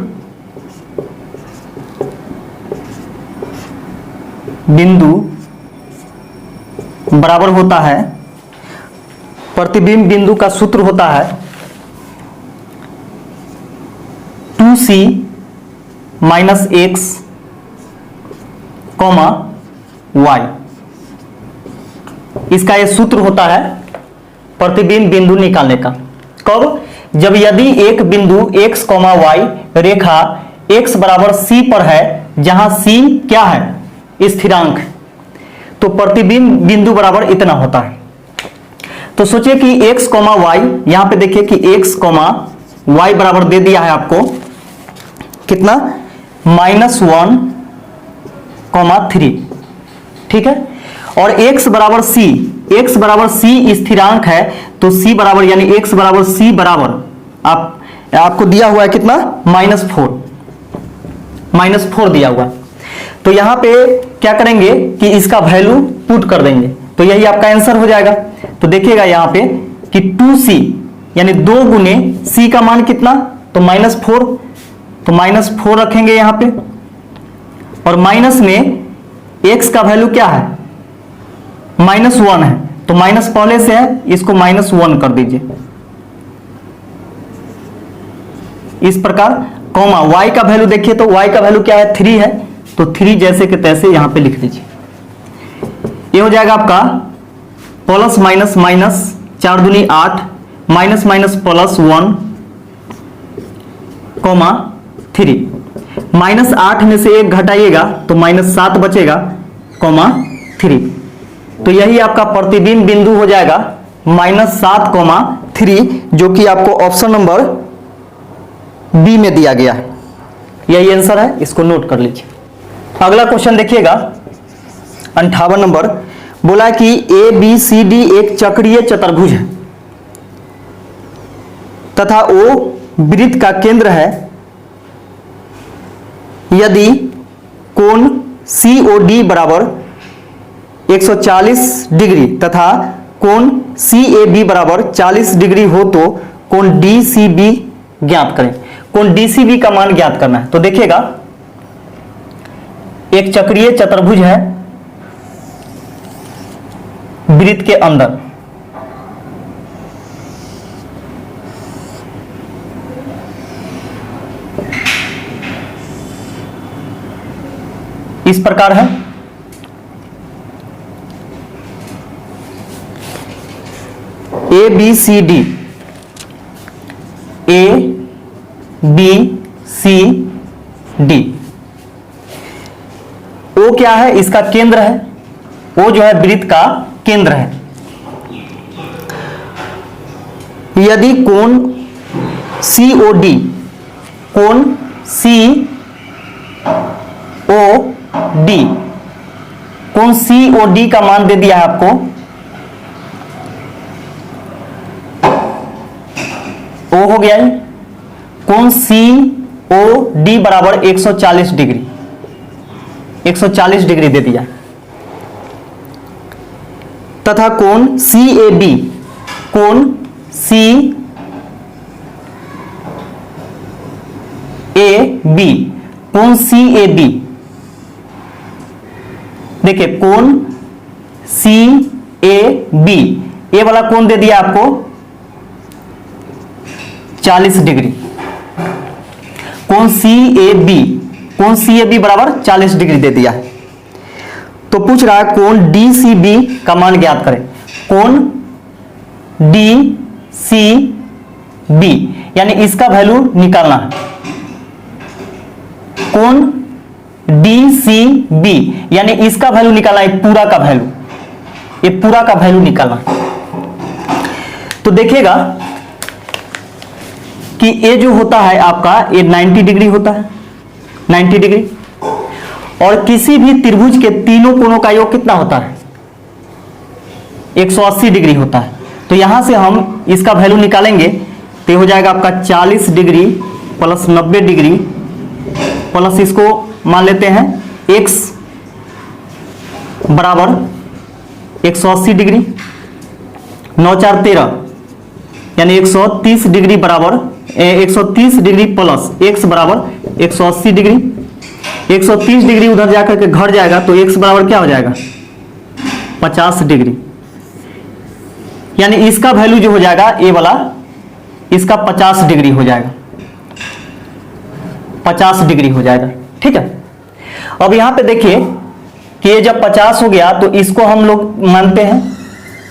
बिंदु बराबर होता है, प्रतिबिंब बिंदु का सूत्र होता है 2c माइनस x, y। इसका यह सूत्र होता है प्रतिबिंब बिंदु निकालने का। कब? जब यदि एक बिंदु x, y रेखा x बराबर c पर है, जहां c क्या है? स्थिरांक, तो प्रतिबिंब बिंदु बराबर इतना होता है। तो सोचिए कि x, y, यहां पे देखिए कि x, y बराबर दे दिया है आपको कितना? -1, 3, ठीक है। और x बराबर c स्थिरांक है, तो c बराबर यानी x बराबर c बराबर आपको दिया हुआ है कितना? -4 दिया हुआ। तो यहां पे क्या करेंगे कि इसका वैल्यू पुट कर देंगे, तो यही आपका आंसर हो जाएगा। तो देखिएगा यहां पे कि 2c यानी 2 गुने c का मान कितना? तो -4, तो -4 रखेंगे यहां पे, और माइनस में x का वैल्यू क्या है? -1 है, तो माइनस पहले से है, इसको -1 कर दीजिए इस प्रकार। कॉमा y का वैल्यू देखिए, तो y का वैल्यू क्या है? 3 है, तो 3 जैसे के तैसे यहां पे लिख दीजिए। ये हो जाएगा आपका प्लस माइनस माइनस, 4 दूनी 8, माइनस माइनस प्लस 1, -3। -8 में से 1 घटाइएगा तो -7 बचेगा, -3। तो यही आपका प्रतिबिंब बिंदु हो जाएगा -7, 3, जो कि आपको ऑप्शन नंबर बी में दिया गया है। यही आंसर है, इसको नोट कर लीजिए। अगला क्वेश्चन देखिएगा 58 नंबर। बोला कि ABCD एक चक्रीय चतुर्भुज है तथा O वृत्त का केंद्र है। यदि कोण COD बराबर 140 डिग्री तथा कोण CAB बराबर 40 डिग्री हो, तो कोण DCB ज्ञात करें। कोण DCB का मान ज्ञात करना है। तो देखिएगा एक चक्रीय चतुर्भुज है वृत्त के अंदर, इस प्रकार है। ABCD, ABCD, O क्या है? इसका केंद्र है। O जो है वृत्त का केंद्र है। यदि कोण COD, कोण COD, कोण COD का मान दे दिया है आपको, O हो गया है। कोण COD बराबर 140 डिग्री, 140 डिग्री दे दिया, तथा कोण CAB, कोण CAB, कोण CAB, देखिए कोण CAB, ये वाला कोण दे दिया आपको 40 डिग्री। कोण CAB बराबर 40 डिग्री दे दिया है। तो पूछ रहा है कोण DCB का मान ज्ञात करें। कोण DCB यानी इसका वैल्यू निकालना है। कोण DCB यानी इसका वैल्यू निकालना है, पूरा का वैल्यू, ये पूरा का वैल्यू निकालना है। तो देखिएगा कि ये जो होता है आपका ये 90 डिग्री होता है, 90 डिग्री। और किसी भी त्रिभुज के तीनों कोणों का योग कितना होता है? 180 डिग्री होता है। तो यहां से हम इसका वैल्यू निकालेंगे तो ये हो जाएगा आपका 40 डिग्री प्लस 90 डिग्री प्लस इसको मान लेते हैं x बराबर 180 डिग्री, 9 4 13 यानी 130 डिग्री बराबर 130 डिग्री प्लस x बराबर 180 डिग्री। 130 डिग्री उधर जाकर के घट जाएगा तो x बराबर क्या हो जाएगा? 50 डिग्री। यानी इसका वैल्यू जो हो जाएगा ये वाला, इसका 50 डिग्री हो जाएगा, 50 डिग्री हो जाएगा। ठीक है। अब यहां पे देखिए कि ये जब 50 हो गया तो इसको हम लोग मानते हैं,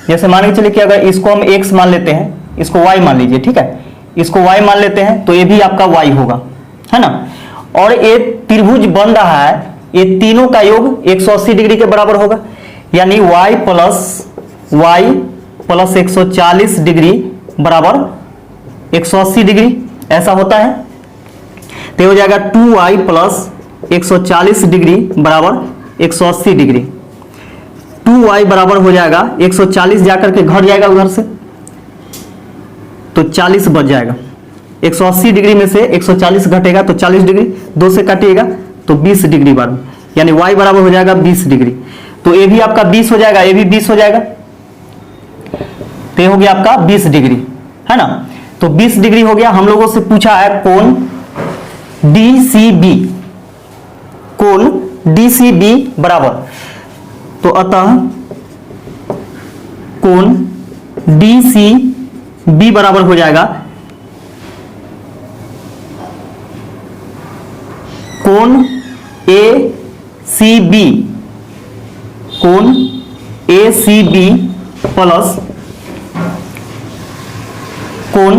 जैसे मान के चलिए कि अगर इसको हम x मान लेते हैं, इसको y मान लीजिए, ठीक है, इसको y मान लेते हैं तो ये भी आपका y होगा, है ना। और ये त्रिभुज बन रहा है, ये तीनों का योग 180 डिग्री के बराबर होगा, यानी y प्लस 140 डिग्री बराबर 180 डिग्री, ऐसा होता है। तो हो जाएगा 2y प्लस 140 डिग्री बराबर 180 डिग्री। 2y बराबर हो जाएगा 140 जाकर के घट जाएगा उधर से तो 40 बच जाएगा। 180 डिग्री में से 140 घटेगा तो 40 डिग्री, 2 से काटिएगा तो 20 डिग्री बाद, यानी y बराबर हो जाएगा 20 डिग्री। तो ये भी आपका 20 हो जाएगा, ये भी 20 हो जाएगा, तो ये हो गया आपका 20 डिग्री, है ना। तो 20 डिग्री हो गया। हम लोगों से पूछा है कोण DCB, कोण DCB बराबर, तो अतः कोण DCB बराबर हो जाएगा कोण ACB, कोण ACB प्लस कोण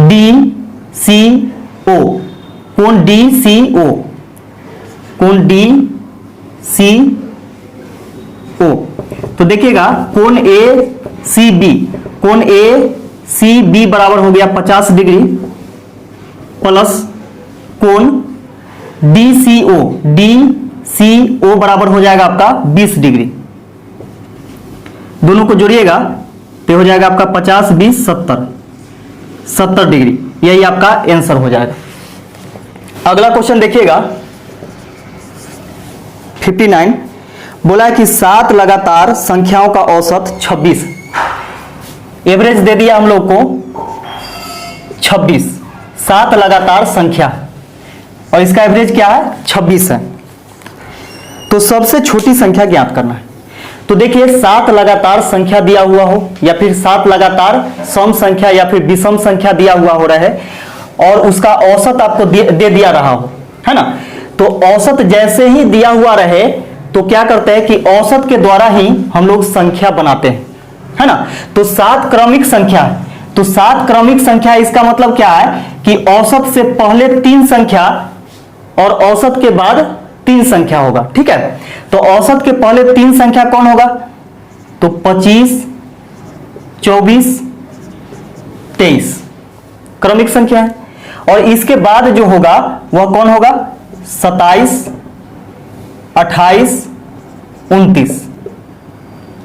DCO, कोण DCO, कोण DCO। तो देखिएगा कोण ACB, कोण ACB बराबर हो गया 50 डिग्री प्लस कोण DCO बराबर हो जाएगा आपका 20 डिग्री। दोनों को जोड़िएगा तो हो जाएगा आपका 50 20 70 डिग्री, यही आपका आंसर हो जाएगा। अगला क्वेश्चन देखिएगा 59, बोला है कि 7 लगातार संख्याओं का औसत 26, एवरेज दे दिया हम लोग को 26, 7 लगातार संख्या और इसका एवरेज क्या है? 26 है। तो सबसे छोटी संख्या ज्ञात करना है। तो देखिए 7 लगातार संख्या दिया हुआ हो या फिर 7 लगातार सम संख्या या फिर विषम संख्या दिया हुआ हो रहा है और उसका औसत आपको दे दिया रहा हो, है ना। तो औसत जैसे ही दिया हुआ रहे तो क्या करते हैं कि औसत के द्वारा ही हम लोग संख्या बनाते हैं, है ना। तो 7 क्रमिक संख्या है, तो 7 क्रमिक संख्या, इसका मतलब क्या है कि औसत से पहले 3 संख्या और औसत के बाद 3 संख्या होगा, ठीक है। तो औसत के पहले 3 संख्या कौन होगा? तो 25 24 23 क्रमिक संख्या है। और इसके बाद जो होगा वह कौन होगा? 27 28 29।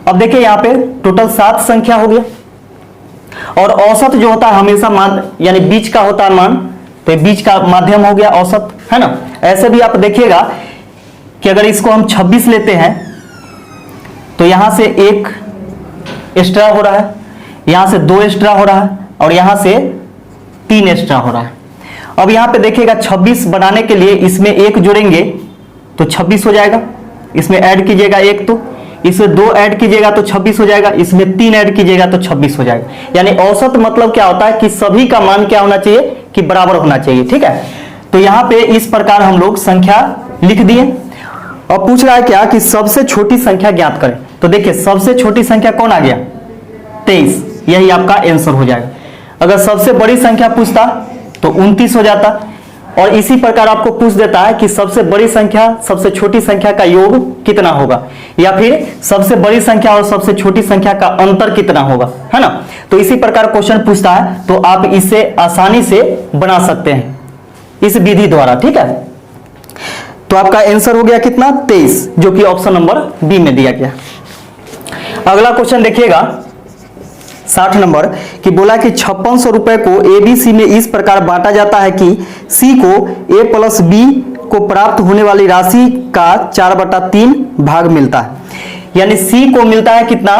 अब देखिए यहां पे टोटल 7 संख्या हो गया और औसत जो होता है हमेशा मान, यानी बीच का होता है मान, तो बीच का माध्यम हो गया औसत, है ना। ऐसे भी आप देखिएगा कि अगर इसको हम 26 लेते हैं तो यहां से 1 एक्स्ट्रा हो रहा है, यहां से 2 एक्स्ट्रा हो रहा है और यहां से 3 एक्स्ट्रा हो रहा है। अब यहां पे देखिएगा 26 बनाने के लिए इसमें 1 जोड़ेंगे तो 26 हो जाएगा, इसमें ऐड कीजिएगा 1, तो इसमें 2 ऐड कीजिएगा तो 26 हो जाएगा, इसमें 3 ऐड कीजिएगा तो 26 हो जाएगा। यानी औसत मतलब क्या होता है कि सभी का मान क्या होना चाहिए कि बराबर होना चाहिए, ठीक है। तो यहां पे इस प्रकार हम लोग संख्या लिख दिए। और पूछ रहा है क्या कि सबसे छोटी संख्या ज्ञात करें। तो देखिए सबसे छोटी संख्या कौन आ गया? 23, यही आपका आंसर हो जाएगा। अगर सबसे बड़ी संख्या पूछता तो 29 हो जाता, और इसी प्रकार आपको पूछ देता है कि सबसे बड़ी संख्या सबसे छोटी संख्या का योग कितना होगा, या फिर सबसे बड़ी संख्या और सबसे छोटी संख्या का अंतर कितना होगा, है ना। तो इसी प्रकार क्वेश्चन पूछता है, तो आप इसे आसानी से बना सकते हैं इस विधि द्वारा, ठीक है। तो आपका आंसर हो गया कितना, 23, जो कि ऑप्शन नंबर बी में दिया गया। अगला क्वेश्चन देखिएगा 60 नंबर कि बोला कि 5600 रुपए को एबीसी में इस प्रकार बांटा जाता है कि सी को ए प्लस बी को प्राप्त होने वाली राशि का 4/3 भाग मिलता है। यानी सी को मिलता है कितना,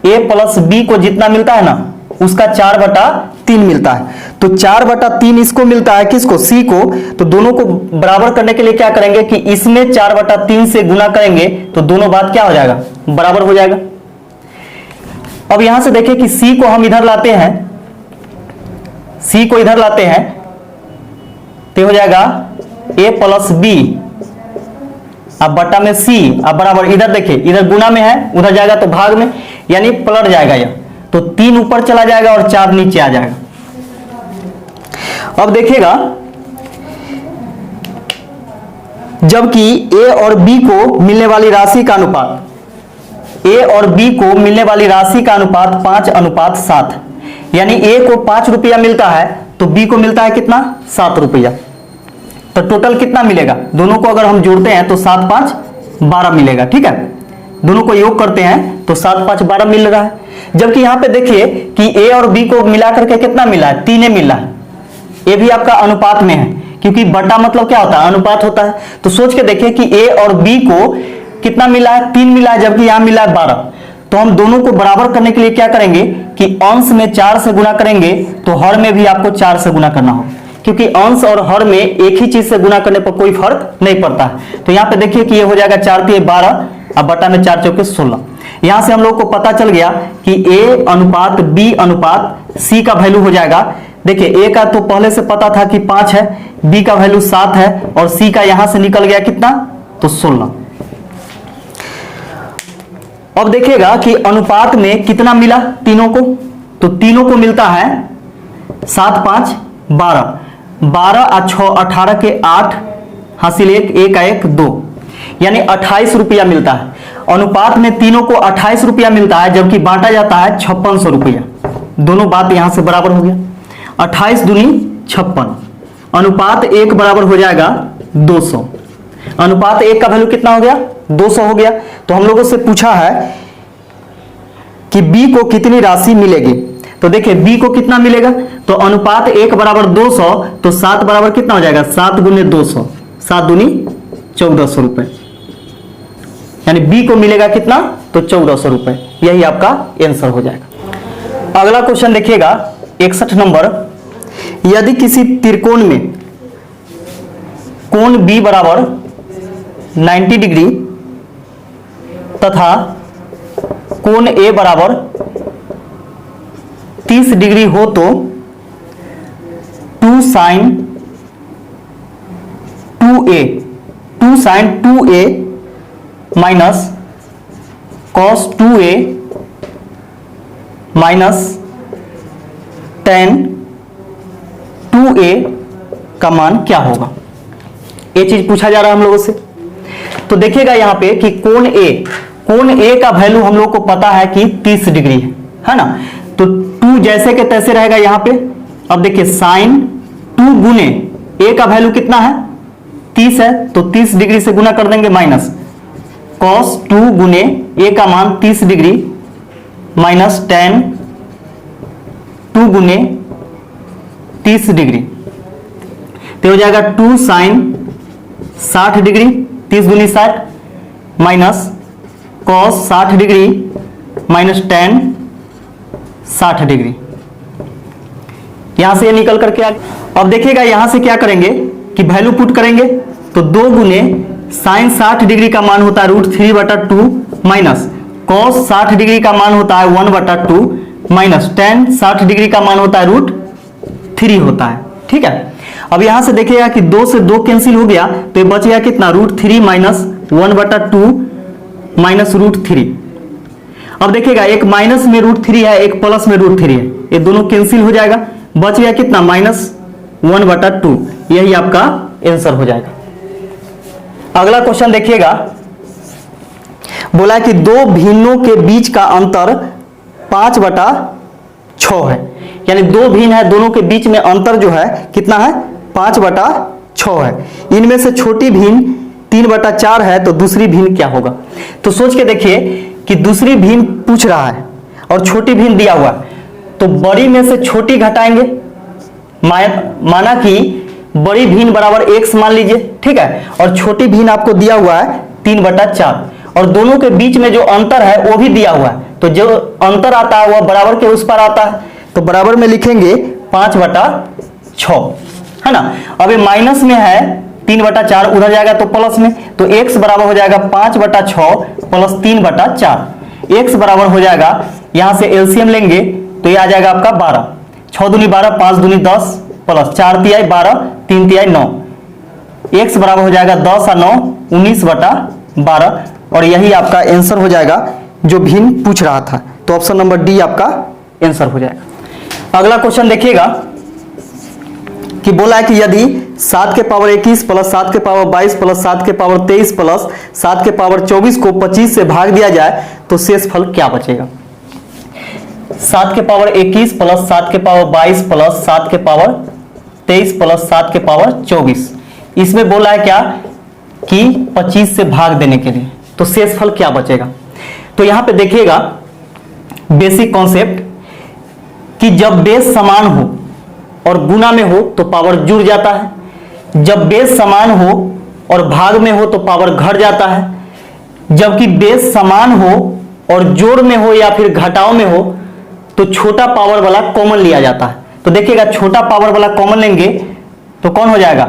ए प्लस बी को जितना मिलता है ना उसका 4/3 मिलता है। तो 4/3 इसको मिलता है, किसको, सी को। तो दोनों को बराबर करने के लिए क्या करेंगे कि इसमें 4/3 से गुना करेंगे तो दोनों बात क्या हो जाएगा, बराबर हो जाएगा। अब यहां से देखिए कि सी को हम इधर लाते हैं, सी को इधर लाते हैं तो हो जाएगा ए प्लस बी अब बट्टा में सी, अब बराबर इधर देखिए, इधर गुना में है उधर जाएगा तो भाग में, यानी पलट जाएगा यह, तो 3 ऊपर चला जाएगा और 4 नीचे आ जाएगा। अब देखिएगा जबकि ए और बी को मिलने वाली राशि का अनुपात, ए और बी को मिलने वाली राशि का अनुपात 5:7, यानी ए को 5 रुपया मिलता है तो बी को मिलता है कितना, 7 रुपया। तो टोटल कितना मिलेगा, दोनों को अगर हम जोड़ते हैं तो 7 5 12 मिलेगा, ठीक है। दोनों को योग करते हैं तो 7 5 12 मिल रहा है। जबकि यहां पे देखिए कि ए और बी को मिलाकर के कितना मिला है, 3 मिला है। ए भी आपका अनुपात में है, क्योंकि बटा मतलब क्या होता है, अनुपात होता है। तो सोच के देखिए कि ए और बी को कितना मिला है, 3 मिला है, जबकि यहां मिला है 12। तो हम दोनों को बराबर करने के लिए क्या करेंगे कि अंश में 4 से गुना करेंगे तो हर में भी आपको 4 से गुना करना होगा, क्योंकि अंश और हर में एक ही चीज से गुना करने पर कोई फर्क नहीं पड़ता है। तो यहाँ पे देखिए कि ये हो जाएगा 4 3 12, अब बटा में 4 चौके 16। यहां से हम लोग को पता चल गया कि ए अनुपात बी अनुपात सी का वैल्यू हो जाएगा। देखिए ए का तो पहले से पता था कि 5 है, बी का वैल्यू 7 है और सी का यहां से निकल गया कितना, तो 16। अब देखिएगा कि अनुपात में कितना मिला तीनों को, तो तीनों को मिलता है 7 5 12, 12 और 6 18 के 8 हासिल 1 1 का 1 2, यानी 28 रुपया मिलता है। अनुपात में तीनों को 28 रुपया मिलता है, जबकि बांटा जाता है 5600 रुपया। दोनों बात यहां से बराबर हो गया, 28 दूनी 56, अनुपात 1 बराबर हो जाएगा 200। अनुपात 1 का वैल्यू कितना हो गया, 200 हो गया। तो हम लोगों से पूछा है कि बी को कितनी राशि मिलेगी, तो देखिए बी को कितना मिलेगा, तो अनुपात 1 बराबर 200, तो 7 बराबर कितना हो जाएगा, 7 गुने 200, 7 दूनी 1400 रुपए, यानी बी को मिलेगा कितना, तो 1400 रुपए। यही आपका आंसर हो जाएगा। अगला क्वेश्चन देखिएगा 61 नंबर, यदि किसी त्रिकोण में कोण बी बराबर 90 डिग्री तथा कोण ए बराबर 30 डिग्री हो तो 2 sin 2a minus cos 2a minus tan 2a का मान क्या होगा, ये चीज पूछा जा रहा है हम लोगों से। तो देखिएगा यहां पे कि कोण ए का वैल्यू हम लोग को पता है कि 30 डिग्री है ना। तो 2 जैसे के तैसे रहेगा यहां पे। अब देखिए साइन 2 गुने ए का वैल्यू कितना है, 30 है, तो 30 डिग्री से गुना कर देंगे, माइनस cos 2 गुने ए का मान 30 डिग्री माइनस tan 2 गुने 30 डिग्री, तो हो जाएगा 2 sin 60 डिग्री, 30 गुनी 60 minus cos 60 degree minus tan 60 degree. यहां से ये निकल करके आ। अब देखिएगा यहां से क्या करेंगे कि वैल्यू पुट करेंगे, तो 2 गुने साइन 60 डिग्री का मान होता है √3/2 माइनस cos 60 डिग्री का मान होता है 1/2 माइनस tan 60 डिग्री का मान होता है √3 होता है, ठीक है। अब यहां से देखिएगा कि 2 से 2 कैंसिल हो गया, तो ये बच गया कितना, √3 माइनस 1/2 माइनस √3। अब देखिएगा एक माइनस में √3 है, एक प्लस में √3 है, ये दोनों कैंसिल हो जाएगा, बच गया कितना, -1/2। यही आपका आंसर हो जाएगा। अगला क्वेश्चन देखिएगा, बोला कि दो भिन्नों के बीच का अंतर 5/6 है, यानी दो भिन्न है, दोनों के बीच में अंतर जो है कितना है 5/6 है। इनमें से छोटी भिन्न 3/4 है, तो दूसरी भिन्न क्या होगा। तो सोच के देखिए कि दूसरी भिन्न पूछ रहा है और छोटी भिन्न दिया हुआ है, तो बड़ी में से छोटी घटाएंगे, माना कि बड़ी भिन्न बराबर x मान लीजिए, ठीक है, और छोटी भिन्न आपको दिया हुआ है 3/4, और दोनों के बीच में जो अंतर है वो भी दिया हुआ है, तो जो अंतर आता है वह बराबर के उस पर आता है, तो बराबर में लिखेंगे 5/6, है ना। अब ये माइनस में है 3/4, उधर जाएगा तो प्लस में, तो x बराबर हो जाएगा 5/6 प्लस 3/4। x बराबर हो जाएगा, यहां से एलसीएम लेंगे तो ये आ जाएगा आपका 12, 6 दूनी 12, 5 दूनी 10 प्लस 4 तिहाई 12, 3 तिहाई 9, x बराबर हो जाएगा 10 और 9 19/12, और यही आपका आंसर हो जाएगा जो भिन्न पूछ रहा था। तो ऑप्शन नंबर डी आपका आंसर हो जाएगा। अगला क्वेश्चन देखिएगा कि बोला है कि यदि 7 के पावर 21 प्लस 7 के पावर 22 प्लस 7 के पावर 23 प्लस 7 के पावर 24 को 25 से भाग दिया जाए तो शेष फल क्या बचेगा। 7 के पावर 21 प्लस 7 के पावर 22 प्लस 7 के पावर 23 प्लस 7 के पावर 24, इसमें बोला है क्या कि 25 से भाग देने के लिए, तो शेष फल क्या बचेगा। तो यहां पे देखिएगा बेसिक कॉन्सेप्ट कि जब बेस समान हो और गुना में हो तो पावर जुड़ जाता है, जब बेस समान हो और भाग में हो तो पावर घट जाता है, जबकि बेस समान हो और जोड़ में हो या फिर घटाव में हो तो छोटा पावर वाला कॉमन लिया जाता है। तो देखिएगा छोटा पावर वाला कॉमन लेंगे तो कौन हो जाएगा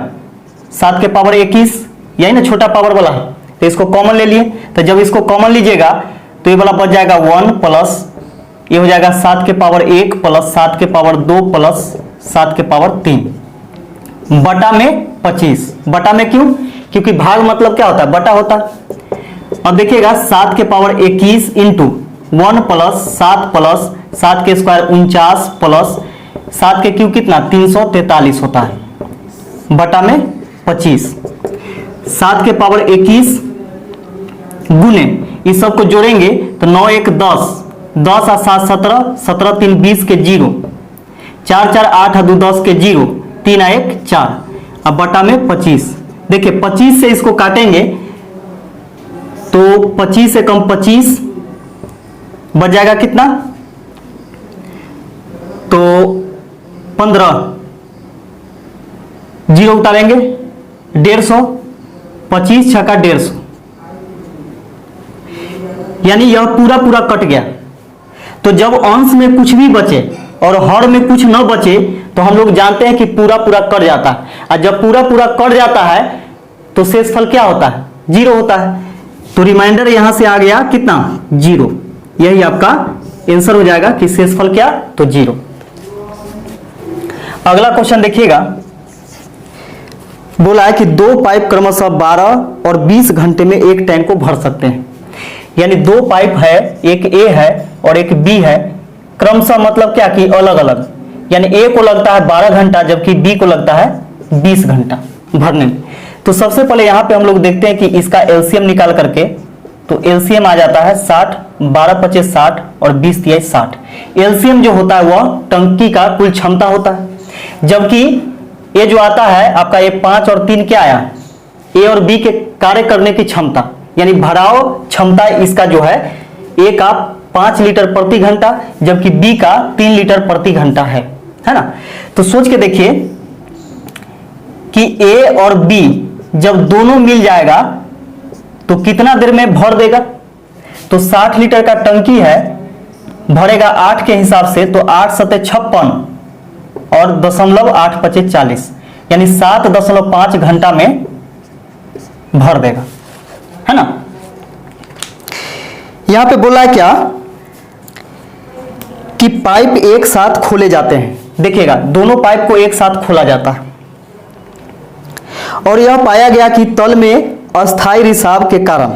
7 के पावर 21, यही ना छोटा पावर वाला है, तो इसको कॉमन ले लिए, तो जब इसको कॉमन लीजिएगा तो ये वाला बच जाएगा 1 प्लस ये हो जाएगा 7 के पावर 1 प्लस 7 के पावर 2 प्लस 7 के पावर 3 बटा में 25। बटा में क्यों, क्योंकि भाग मतलब क्या होता है बटा होता है। अब देखिएगा 7 के पावर 21 इंटू 1 प्लस 7 प्लस 7 के स्क्वायर 49 प्लस 7 के क्यूब कितना 343 होता है बटा में 25। 7 के पावर 21 गुने इस सब को जोड़ेंगे तो 9 1 10, 10 और 7 17, 17 3 20 के 0, 4 4 8 2 10 के 0, 3 1 4, अब बटा में 25। देखिए 25 से इसको काटेंगे तो 25 से कम 25 बच जाएगा कितना, तो 15, 0 उतारेंगे 150, 25 छक्का 150, यानी यह पूरा पूरा कट गया। तो जब अंश में कुछ भी बचे और हर में कुछ न बचे तो हम लोग जानते हैं कि पूरा पूरा कट जाता है, और जब पूरा पूरा कट जाता है तो शेषफल क्या होता है 0 होता है। तो रिमाइंडर यहां से आ गया कितना 0, यही आपका आंसर हो जाएगा कि शेषफल क्या तो 0। अगला क्वेश्चन देखिएगा, बोला है कि दो पाइप क्रमशः 12 और 20 घंटे में एक टैंक को भर सकते हैं, यानी दो पाइप है, एक ए है और एक बी है, क्रमशः मतलब क्या कि अलग अलग, यानी ए को लगता है 12 घंटा जबकि बी को लगता है 20 घंटा भरने में। तो सबसे पहले यहां पे हम लोग देखते हैं कि इसका एलसीएम निकाल करके, तो एलसीएम आ जाता है 60, 12 25 60 और 20 तिहाई 60। एलसीएम जो होता है वह टंकी का कुल क्षमता होता है, जबकि ये जो आता है आपका ये 5 और 3 क्या आया ए और बी के कार्य करने की क्षमता, यानी भराव क्षमता इसका जो है ए का 5 लीटर प्रति घंटा जबकि बी का 3 लीटर प्रति घंटा है ना। तो सोच के देखिए कि ए और बी जब दोनों मिल जाएगा तो कितना देर में भर देगा। तो 60 लीटर का टंकी है, भरेगा 8 के हिसाब से, तो 8 सते 56 और 0.8 25 40, यानी 7.5 घंटा में भर देगा, है ना। यहां पे बोला है क्या कि पाइप एक साथ खोले जाते हैं। देखिएगा दोनों पाइप को एक साथ खोला जाता है और यह पाया गया कि तल में अस्थायी रिसाव के कारण,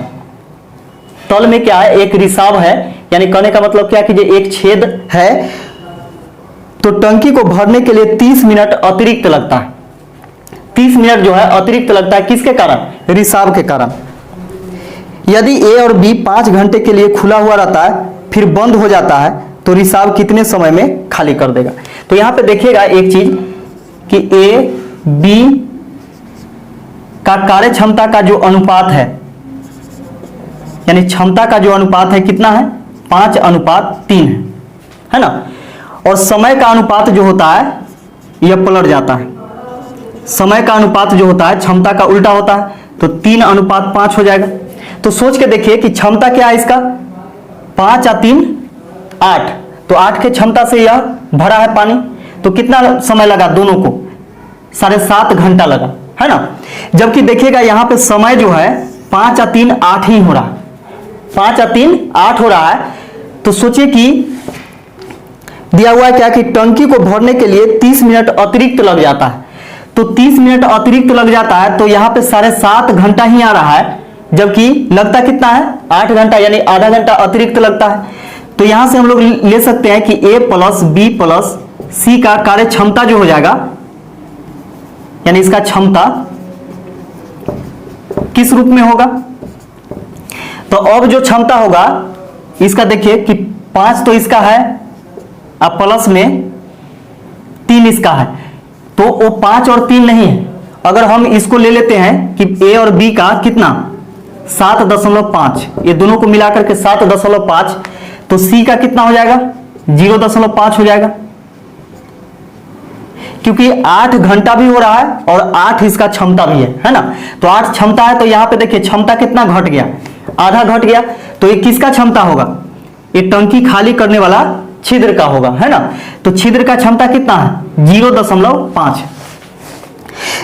तल में क्या है एक रिसाव है, यानी कहने का मतलब क्या कि जो एक छेद है, तो टंकी को भरने के लिए 30 मिनट अतिरिक्त लगता है। 30 मिनट जो है अतिरिक्त लगता है, किसके कारण? रिसाव के कारण। यदि ए और बी 5 घंटे के लिए खुला हुआ रहता है फिर बंद हो जाता है तो रिसाव कितने समय में खाली कर देगा? तो यहां पे देखिएगा एक चीज कि ए बी का कार्य क्षमता का जो अनुपात यानी क्षमता का जो अनुपात है कितना है? 5:3 है ना। और समय का अनुपात जो होता है यह पलट जाता है। समय का अनुपात जो होता है क्षमता का उल्टा होता है, तो 3:5 हो जाएगा। तो सोच के देखिए कि क्षमता क्या है इसका? 5 और 3 8, तो 8 के क्षमता से यह भरा है पानी, तो कितना समय लगा दोनों को? 7.5 घंटा लगा, है ना। जबकि देखिएगा यहां पे समय जो है 5 और 3 8 ही हो रहा है, 5 और 3 8 हो रहा है। तो सोचिए कि दिया हुआ है क्या कि टंकी को भरने के लिए 30 मिनट अतिरिक्त लग जाता है, तो 30 मिनट अतिरिक्त लग जाता है तो यहां पे 7.5 घंटा ही आ रहा है, जबकि लगता कितना है? 8 घंटा, यानी आधा घंटा अतिरिक्त लगता है। तो यहां से हम लोग ले सकते हैं कि ए प्लस बी प्लस सी का कार्य क्षमता जो हो जाएगा, यानी इसका क्षमता किस रूप में होगा? तो अब जो क्षमता होगा इसका देखिए कि 5 तो इसका है अब प्लस में 3 इसका है, तो वो 5 और 3 नहीं है। अगर हम इसको ले लेते हैं कि ए और बी का कितना 7.5, ये दोनों को मिलाकर के 7.5, तो सी का कितना हो जाएगा? 0.5 हो जाएगा, क्योंकि 8 घंटा भी हो रहा है और 8 इसका क्षमता भी है ना। तो 8 क्षमता है, तो यहां पे देखिए क्षमता कितना घट गया? आधा घट गया। तो ये किसका क्षमता होगा? ये टंकी खाली करने वाला छिद्र का होगा, है ना। तो छिद्र का क्षमता कितना है? 0.5।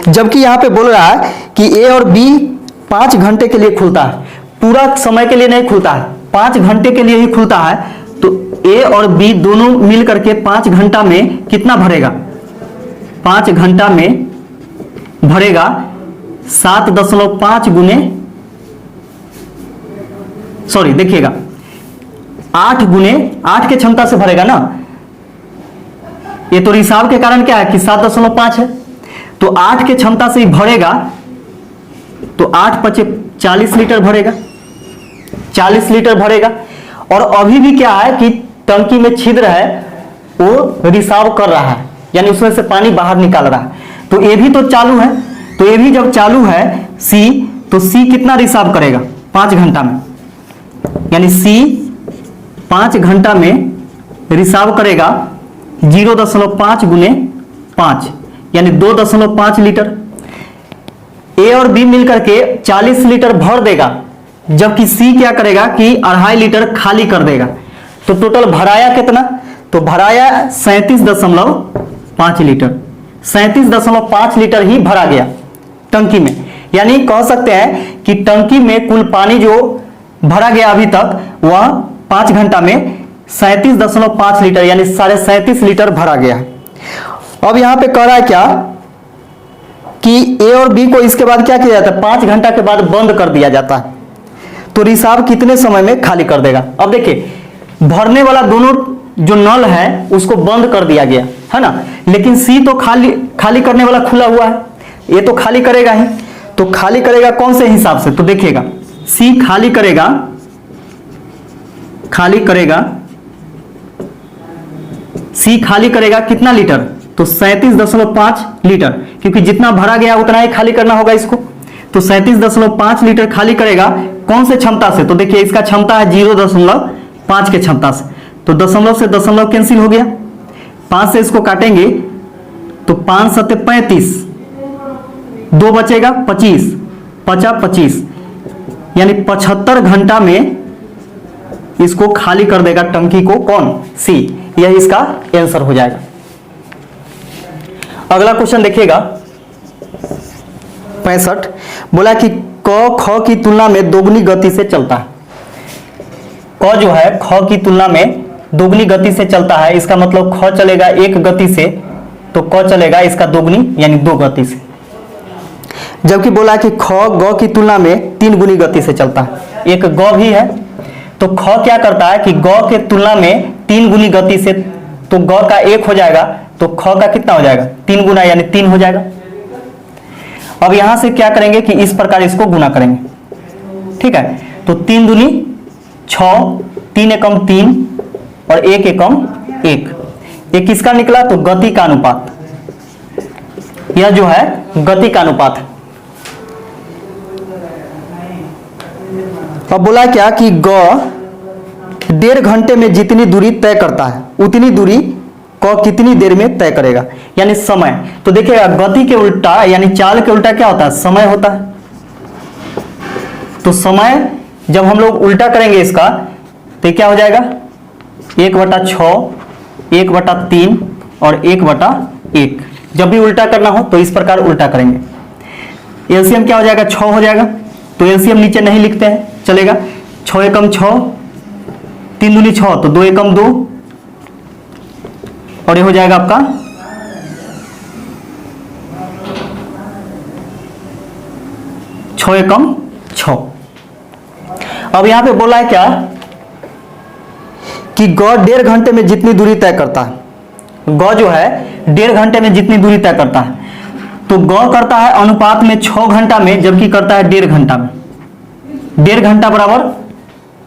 जबकि यहां पे बोल रहा है कि ए और बी 5 घंटे के लिए खुलता है, पूरा समय के लिए नहीं खुलता है, 5 घंटे के लिए ही खुलता है। तो ए और बी दोनों मिल करके 5 घंटा में कितना भरेगा? 5 घंटा में भरेगा 7.5 गुने, सॉरी देखिएगा 8 गुने 8 के क्षमता से भरेगा ना। ये तो रिसाव के कारण क्या है कि 7.5 है, तो 8 के क्षमता से ही भरेगा, तो 8 × 5 = 40 लीटर भरेगा, 40 लीटर भरेगा। और अभी भी क्या है कि टंकी में छिद्र है वो रिसाव कर रहा है, यानी उसमें से पानी बाहर निकाल रहा है। तो ये भी तो चालू है, तो ये भी जब चालू है सी, तो सी कितना रिसाव करेगा? 5 घंटा में, यानी सी 5 घंटा में रिसाव करेगा 0.5 गुने 5, यानी 2.5 लीटर। ए और बी मिलकर के 40 लीटर भर देगा, जबकि सी क्या करेगा कि 2.5 लीटर खाली कर देगा। तो टोटल भराया कितना? तो भराया 37.5 लीटर, 37.5 लीटर ही भरा गया टंकी में। यानी कह सकते हैं कि टंकी में कुल पानी जो भरा गया अभी तक वह 5 घंटा में 37.5 लीटर, यानी 37.5 लीटर भरा गया। अब यहां पे कह रहा है क्या कि ए और बी को इसके बाद क्या किया जाता है? 5 घंटा के बाद बंद कर दिया जाता है। तो रिसाव कितने समय में खाली कर देगा? अब देखिए भरने वाला दोनों जो नल है उसको बंद कर दिया गया है ना, लेकिन सी तो खाली करने वाला खुला हुआ है, ये तो खाली करेगा ही। तो खाली करेगा कौन से हिसाब से? तो देखिएगा सी खाली करेगा कितना लीटर? तो 37.5 लीटर, क्योंकि जितना भरा गया उतना ही खाली करना होगा इसको। तो 37.5 लीटर खाली करेगा कौन से क्षमता से? तो देखिए इसका क्षमता है 0.5 के क्षमता से, तो दशमलव से दशमलव कैंसिल हो गया, 5 से इसको काटेंगे तो 5 × 7 = 35, 2 बचेगा 25, 25, यानी 75 घंटा में इसको खाली कर देगा टंकी को। कौन? सी। यह इसका आंसर हो जाएगा। अगला क्वेश्चन देखिएगा 65, बोला कि क ख की तुलना में दोगुनी गति से चलता है। क जो है ख की तुलना में दोगुनी गति से चलता है, इसका मतलब ख चलेगा 1 गति से तो क चलेगा इसका दोगुनी, यानी 2 गति से। जबकि बोला कि ख ग की तुलना में 3 गुनी गति से चलता है, एक ग भी है, तो ख क्या करता है कि ग के तुलना में 3 गुनी गति से, तो ग का 1 हो जाएगा, तो ख का कितना हो जाएगा? 3 गुना, यानी 3 हो जाएगा। अब यहां से क्या करेंगे कि इस प्रकार इसको गुना करेंगे, ठीक है। तो 3 दूनी 6, 3 एकम 3 और 1 एकम 1, ये किसका निकला? तो गति का अनुपात, यह जो है गति का अनुपात है। अब बोला क्या कि ग 1.5 घंटे में जितनी दूरी तय करता है उतनी दूरी क कितनी देर में तय करेगा, यानी समय। तो देखिएगा गति के उल्टा यानी चाल के उल्टा क्या होता है? समय होता है। तो समय जब हम लोग उल्टा करेंगे इसका तो क्या हो जाएगा? 1/6, 1/3 और 1/1। जब भी उल्टा करना हो तो इस प्रकार उल्टा करेंगे। एलसीएम क्या हो जाएगा? 6 हो जाएगा। तो एलसीएम नीचे नहीं लिखते हैं, चलेगा। 6 एकम 6, 3 दूनी 6, तो 2 एकम 2 और ये हो जाएगा आपका 6 एकम 6। अब यहां पे बोला है क्या कि ग 1.5 घंटे में जितनी दूरी तय करता है। ग जो है 1.5 घंटे में जितनी दूरी तय करता है, तो ग करता है अनुपात में 6 घंटा में, जबकि करता है 1.5 घंटा में। 1.5 घंटा बराबर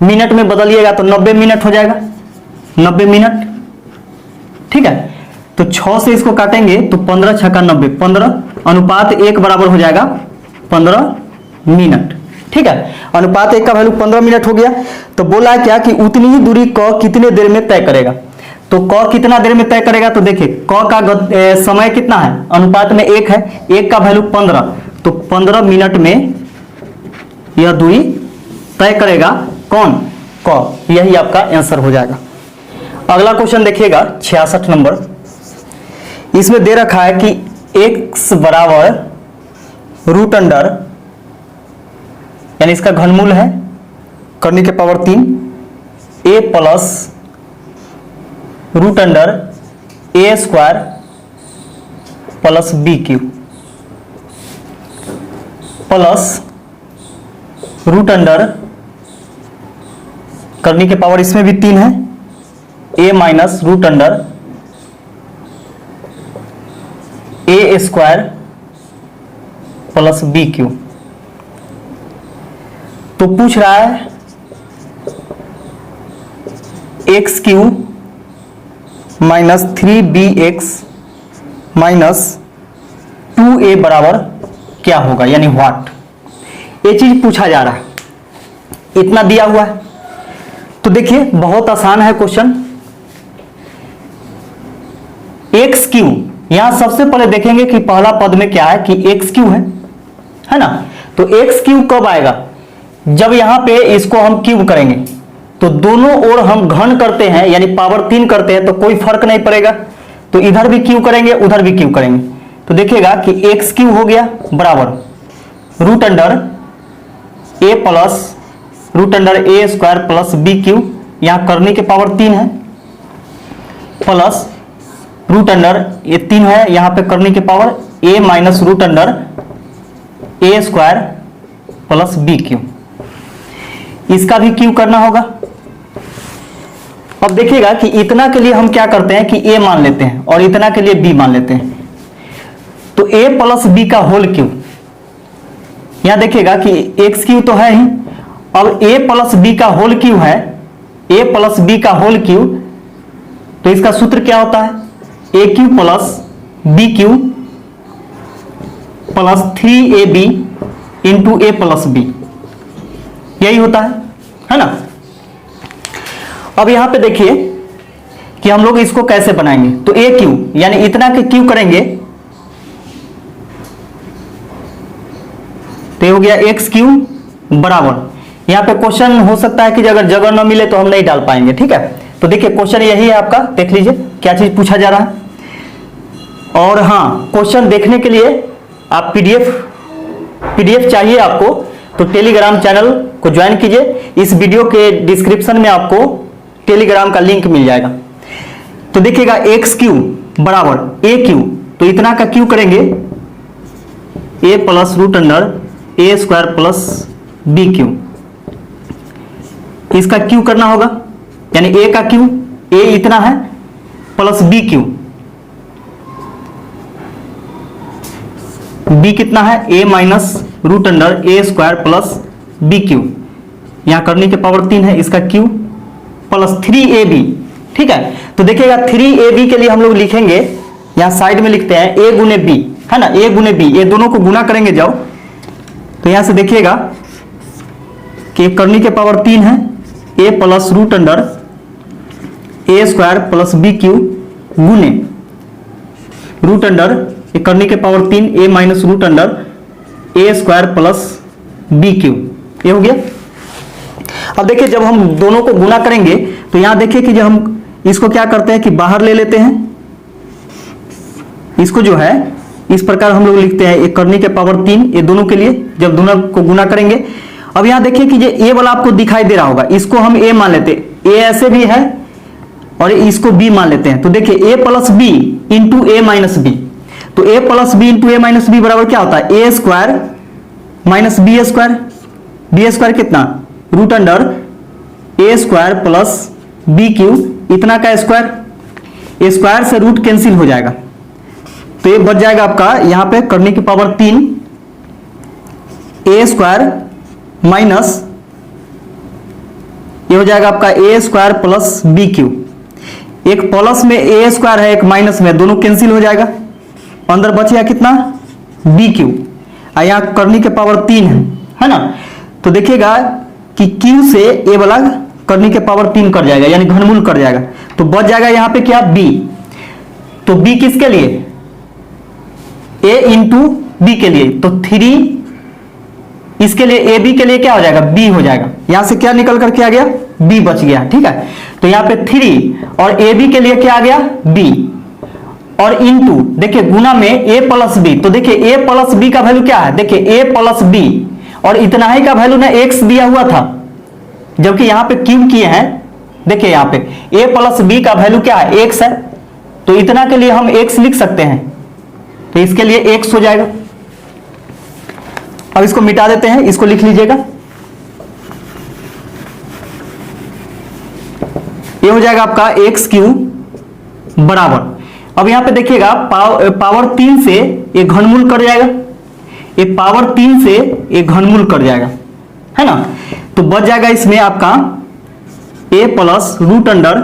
मिनट में बदलिएगा तो 90 मिनट हो जाएगा, 90 मिनट, ठीक है। तो 6 से इसको काटेंगे तो 15 छक्का 90, 15 अनुपात 1 बराबर हो जाएगा 15 मिनट, ठीक है। अनुपात 1 का वैल्यू 15 मिनट हो गया। तो बोला क्या कि उतनी ही दूरी क कितने देर में तय करेगा। तो क कितना देर में तय करेगा? तो देखिए क का समय कितना है? अनुपात में 1 है, 1 का वैल्यू 15, तो 15 मिनट में यह दूरी तय करेगा। कौन? क। यही आपका आंसर हो जाएगा। अगला क्वेश्चन देखिएगा 66 नंबर। इसमें दे रखा है कि x बराबर रूट अंडर, यानी इसका घनमूल है करने के power 3, a plus root under a square plus B cube plus root under करने के पावर इसमें भी 3 है, a minus root under a square plus B cube. तो पूछ रहा है x cube minus 3bx minus 2a बराबर क्या होगा, यानी व्हाट। ये चीज पूछा जा रहा है, इतना दिया हुआ है। तो देखिए बहुत आसान है क्वेश्चन। एक्स क्यूब, यहां सबसे पहले देखेंगे कि पहला पद में क्या है कि एक्स क्यूब है ना। तो एक्स क्यूब कब आएगा? जब यहां पे इसको हम क्यूब करेंगे तो दोनों ओर हम घन करते हैं, यानी पावर 3 करते हैं, तो कोई फर्क नहीं पड़ेगा। तो इधर भी क्यूब करेंगे उधर भी क्यूब करेंगे, तो देखिएगा कि एक्स क्यूब हो गया बराबर रूट अंडर ए प्लस रूट अंडर ए स्क्वायर प्लस बी क्यूब, यहां करने के पावर 3 है, प्लस रूट अंडर ये 3 है, यहां पे करने के पावर ए माइनस रूट अंडर ए स्क्वायर प्लस बी क्यूब। इसका भी क्यूब करना होगा। अब देखिएगा कि इतना के लिए हम क्या करते हैं कि a मान लेते हैं और इतना के लिए b मान लेते हैं। तो a प्लस बी का होल क्यूब, यहां देखिएगा कि एक्स क्यूब तो है ही, अब a प्लस बी का होल क्यूब है, a प्लस बी का होल क्यूब, तो इसका सूत्र क्या होता है? a cube plus B cube plus 3ab into a plus B, यही होता है ना। अब यहां पे देखिए कि हम लोग इसको कैसे बनाएंगे। तो a क्यूब यानी इतना के क्यूब करेंगे तो ये हो गया एक्स क्यूब बराबर, यहां पे क्वेश्चन हो सकता है कि अगर जगह न मिले तो हम नहीं डाल पाएंगे, ठीक है। तो देखिए क्वेश्चन यही है आपका, देख लीजिए क्या चीज पूछा जा रहा है। और हाँ, क्वेश्चन देखने के लिए आप पीडीएफ चाहिए आपको तो टेलीग्राम चैनल को ज्वाइन कीजिए। इस वीडियो के डिस्क्रिप्शन में आपको टेलीग्राम का लिंक मिल जाएगा। तो देखिएगा एक्स क्यूब बराबर ए क्यूब, तो इतना का क्यूब करेंगे ए प्लस रूट अंडर ए स्क्वायर प्लस बी क्यूब, इसका क्यूब करना होगा, यानी ए का क्यूब, ए इतना है प्लस बी क्यूब, बी कितना है, ए माइनस रूट अंडर ए स्क्वायर प्लस बी क्यू, यहां करने के पावर 3 है, इसका क्यू प्लस 3ab। ठीक है, तो देखिएगा 3ab के लिए हम लोग लिखेंगे, यहां साइड में लिखते हैं a गुने बी, है ना, a गुने बी, ये दोनों को गुना करेंगे जाओ, तो यहां से देखिएगा कि करने के पावर 3 है, a plus root under A square plus B cube गुने रूट अंडर करने के power 3 a minus root under A square plus B cube, ये हो गया। अब देखिए जब हम दोनों को गुना करेंगे तो यहां देखिए कि जब हम इसको क्या करते हैं कि बाहर ले लेते हैं, इसको जो है इस प्रकार हम लोग लिखते हैं, एक करने के पावर 3, ये दोनों के लिए जब दोनों को गुना करेंगे। अब यहां देखिए कि ये वाला आपको दिखाई दे रहा होगा, इसको हम a मान लेते हैं, a ऐसे भी है और इसको b मान लेते हैं, तो देखिए a plus b into a minus b, तो a plus b into a minus b बराबर क्या होता है, a square minus b square, b square कितना रूट अंडर ए स्क्वायर प्लस बी क्यू, इतना का स्क्वायर, ए स्क्वायर से रूट कैंसिल हो जाएगा, तो ये बच जाएगा आपका यहां पे करने की पावर 3 ए स्क्वायर माइनस ये हो जाएगा आपका ए स्क्वायर प्लस बी क्यू, एक प्लस में ए स्क्वायर है, एक माइनस में, दोनों कैंसिल हो जाएगा, अंदर बच गया कितना बी क्यू, यहां करने के पावर 3 है ना, तो देखिएगा कि Q से ए वाला करने के पावर 3 कर जाएगा, यानी घनमूल कर जाएगा, तो बच जाएगा यहां पे क्या B, तो B किसके लिए, A इंटू बी के लिए, तो 3 इसके लिए ए बी के लिए क्या हो जाएगा B हो जाएगा, यहां से क्या निकल करके आ गया B बच गया। ठीक है, तो यहां पे 3 और ए बी के लिए क्या आ गया B, और इंटू देखिए गुना में a प्लस बी, तो देखिए a प्लस बी का वैल्यू क्या है, देखिए a प्लस बी और इतना ही का वैल्यू ना x दिया हुआ था, जबकि यहां पे क्यूब किए हैं, देखिए यहां पे a प्लस बी का वैल्यू क्या है x है, तो इतना के लिए हम x लिख सकते हैं, तो इसके लिए x हो जाएगा। अब इसको मिटा देते हैं, इसको लिख लीजिएगा, ये हो जाएगा आपका x क्यूब बराबर, अब यहां पे देखिएगा पावर 3 से ये घनमूल कर जाएगा, ये पावर 3 से ये घनमूल कर जाएगा, है ना, तो बच जाएगा इसमें आपका a plus root under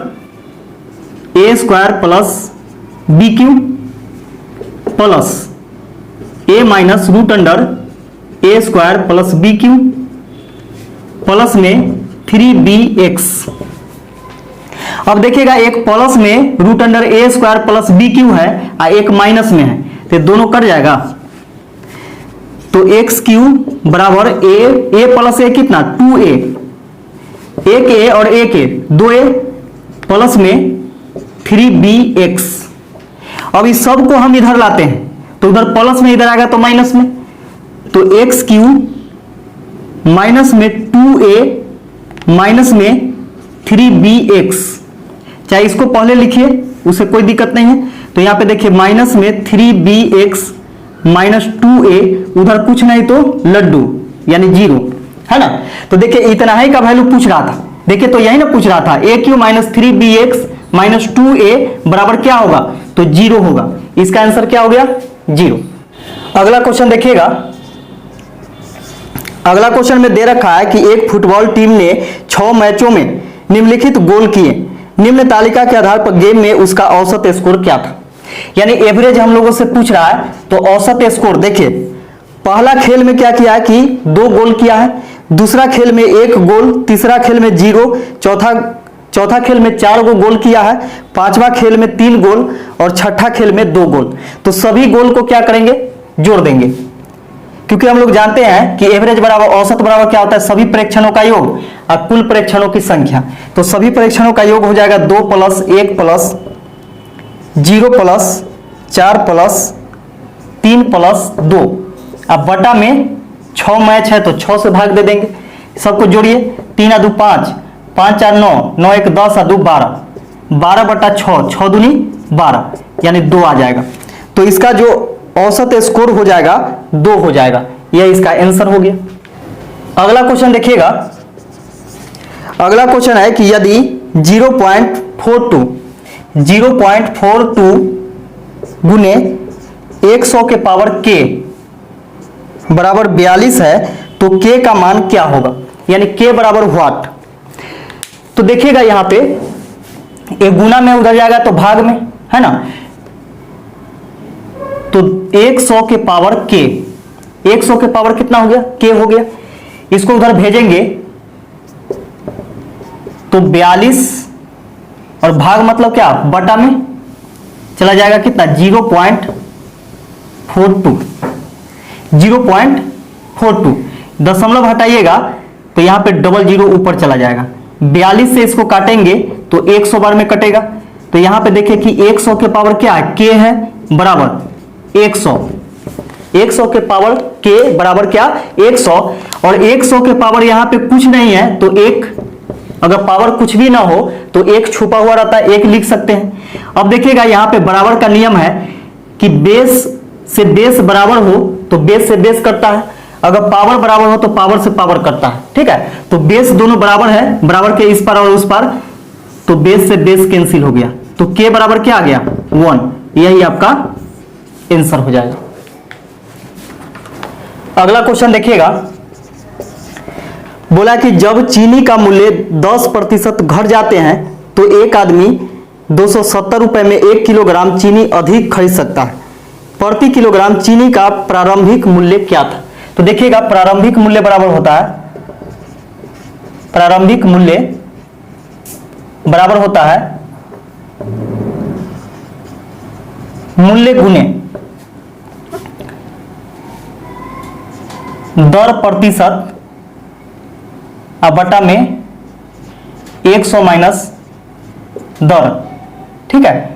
A square plus B cube plus a minus root under A square plus B cube plus में 3bx। अब देखिएगा एक प्लस में रूट अंडर ए स्क्वायर प्लस बी क्यू है और एक माइनस में है, तो दोनों कट जाएगा, तो एक्स क्यू बराबर ए प्लस ए कितना 2a, एक ए और एक ए 2a प्लस में 3bx। अब इस सब को हम इधर लाते हैं, तो उधर प्लस में इधर आएगा तो माइनस में, तो एक्स क्यू माइनस में 2a माइनस में 3bx, चाहे इसको पहले लिखिए उससे कोई दिक्कत नहीं है, तो यहां पे देखिए माइनस में 3bx माइनस 2a, उधर कुछ नहीं तो लड्डू यानी 0, है ना, तो देखिए इतना ही का वैल्यू पूछ रहा था, देखिए तो यही ना पूछ रहा था a Q minus 3bx minus 2a बराबर क्या होगा, तो 0 होगा, इसका आंसर क्या हो गया 0। अगला क्वेश्चन देखिएगा, अगला क्वेश्चन में दे रखा है कि एक फुटबॉल टीम ने 6 मैचों में निम्नलिखित गोल किए, निम्न तालिका के आधार पर गेम में उसका औसत स्कोर क्या था, यानी एवरेज हम लोगों से पूछ रहा है, तो औसत स्कोर देखिए पहला खेल में क्या किया है कि 2 गोल किया है, दूसरा खेल में 1 गोल, तीसरा खेल में 0, चौथा खेल में 4 गोल किया है, पांचवा खेल में 3 गोल और छठा खेल में 2 गोल, तो सभी गोल को क्या करेंगे जोड़ देंगे, क्योंकि हम लोग जानते हैं कि एवरेज बराबर औसत बराबर क्या होता है, सभी प्रेक्षणों का योग और कुल प्रेक्षणों की संख्या, तो सभी प्रेक्षणों का योग हो जाएगा 2 plus 1 plus 0 plus 4 plus 3 plus 2, अब बटा में 6 मैच है तो 6 से भाग दे देंगे, सबको जोड़िए, 3 आ 2 5, 5 4 9, 9 1 10 आ 2 12, 12 बटा 6, 6 दूनी 12 यानी 2 आ जाएगा, तो इसका जो औसत स्कोर हो जाएगा 2 हो जाएगा, यह इसका आंसर हो गया। अगला क्वेश्चन देखिएगा, अगला क्वेश्चन है कि यदि 0.42 गुने 100 के पावर k बराबर 42 है तो k का मान क्या होगा, यानी k बराबर व्हाट। तो देखिएगा यहां पे एक गुना में उधर जाएगा तो भाग में, है ना। तो 100 के पावर k, 100 के पावर कितना हो गया, k हो गया। इसको उधर भेजेंगे तो 42 और भाग मतलब क्या, बटा में चला जाएगा कितना, 0.42, 0.42। दशमलव हटाइएगा तो यहां पे डबल जीरो ऊपर चला जाएगा। 42 से इसको काटेंगे तो 100 बार में कटेगा। तो यहां पे देखिए कि 100 के पावर क्या है, k है, बराबर 100, 100 के पावर k बराबर क्या, 100। और 100 के पावर यहां पे कुछ नहीं है तो एक, अगर पावर कुछ भी ना हो तो एक छुपा हुआ रहता है, एक लिख सकते हैं। अब देखिएगा यहां पे बराबर का नियम है कि बेस से बेस बराबर हो तो बेस से बेस करता है, अगर पावर बराबर हो तो पावर से पावर करता है, ठीक है। तो बेस दोनों बराबर है, बराबर के इस पार और उस पार, तो बेस से बेस कैंसिल हो गया, तो k बराबर क्या आ गया, 1। यही आपका आंसर हो जाएगा। अगला क्वेश्चन देखिएगा, बोला कि जब चीनी का मूल्य 10% घट जाते हैं तो एक आदमी 270 रुपए में 1 किलोग्राम चीनी अधिक खरीद सकता है। प्रति किलोग्राम चीनी का प्रारंभिक मूल्य क्या था। तो देखिएगा प्रारंभिक मूल्य बराबर होता है, प्रारंभिक मूल्य बराबर होता है मूल्य गुने दर प्रतिशत बटा में 100 माइनस दर, ठीक है।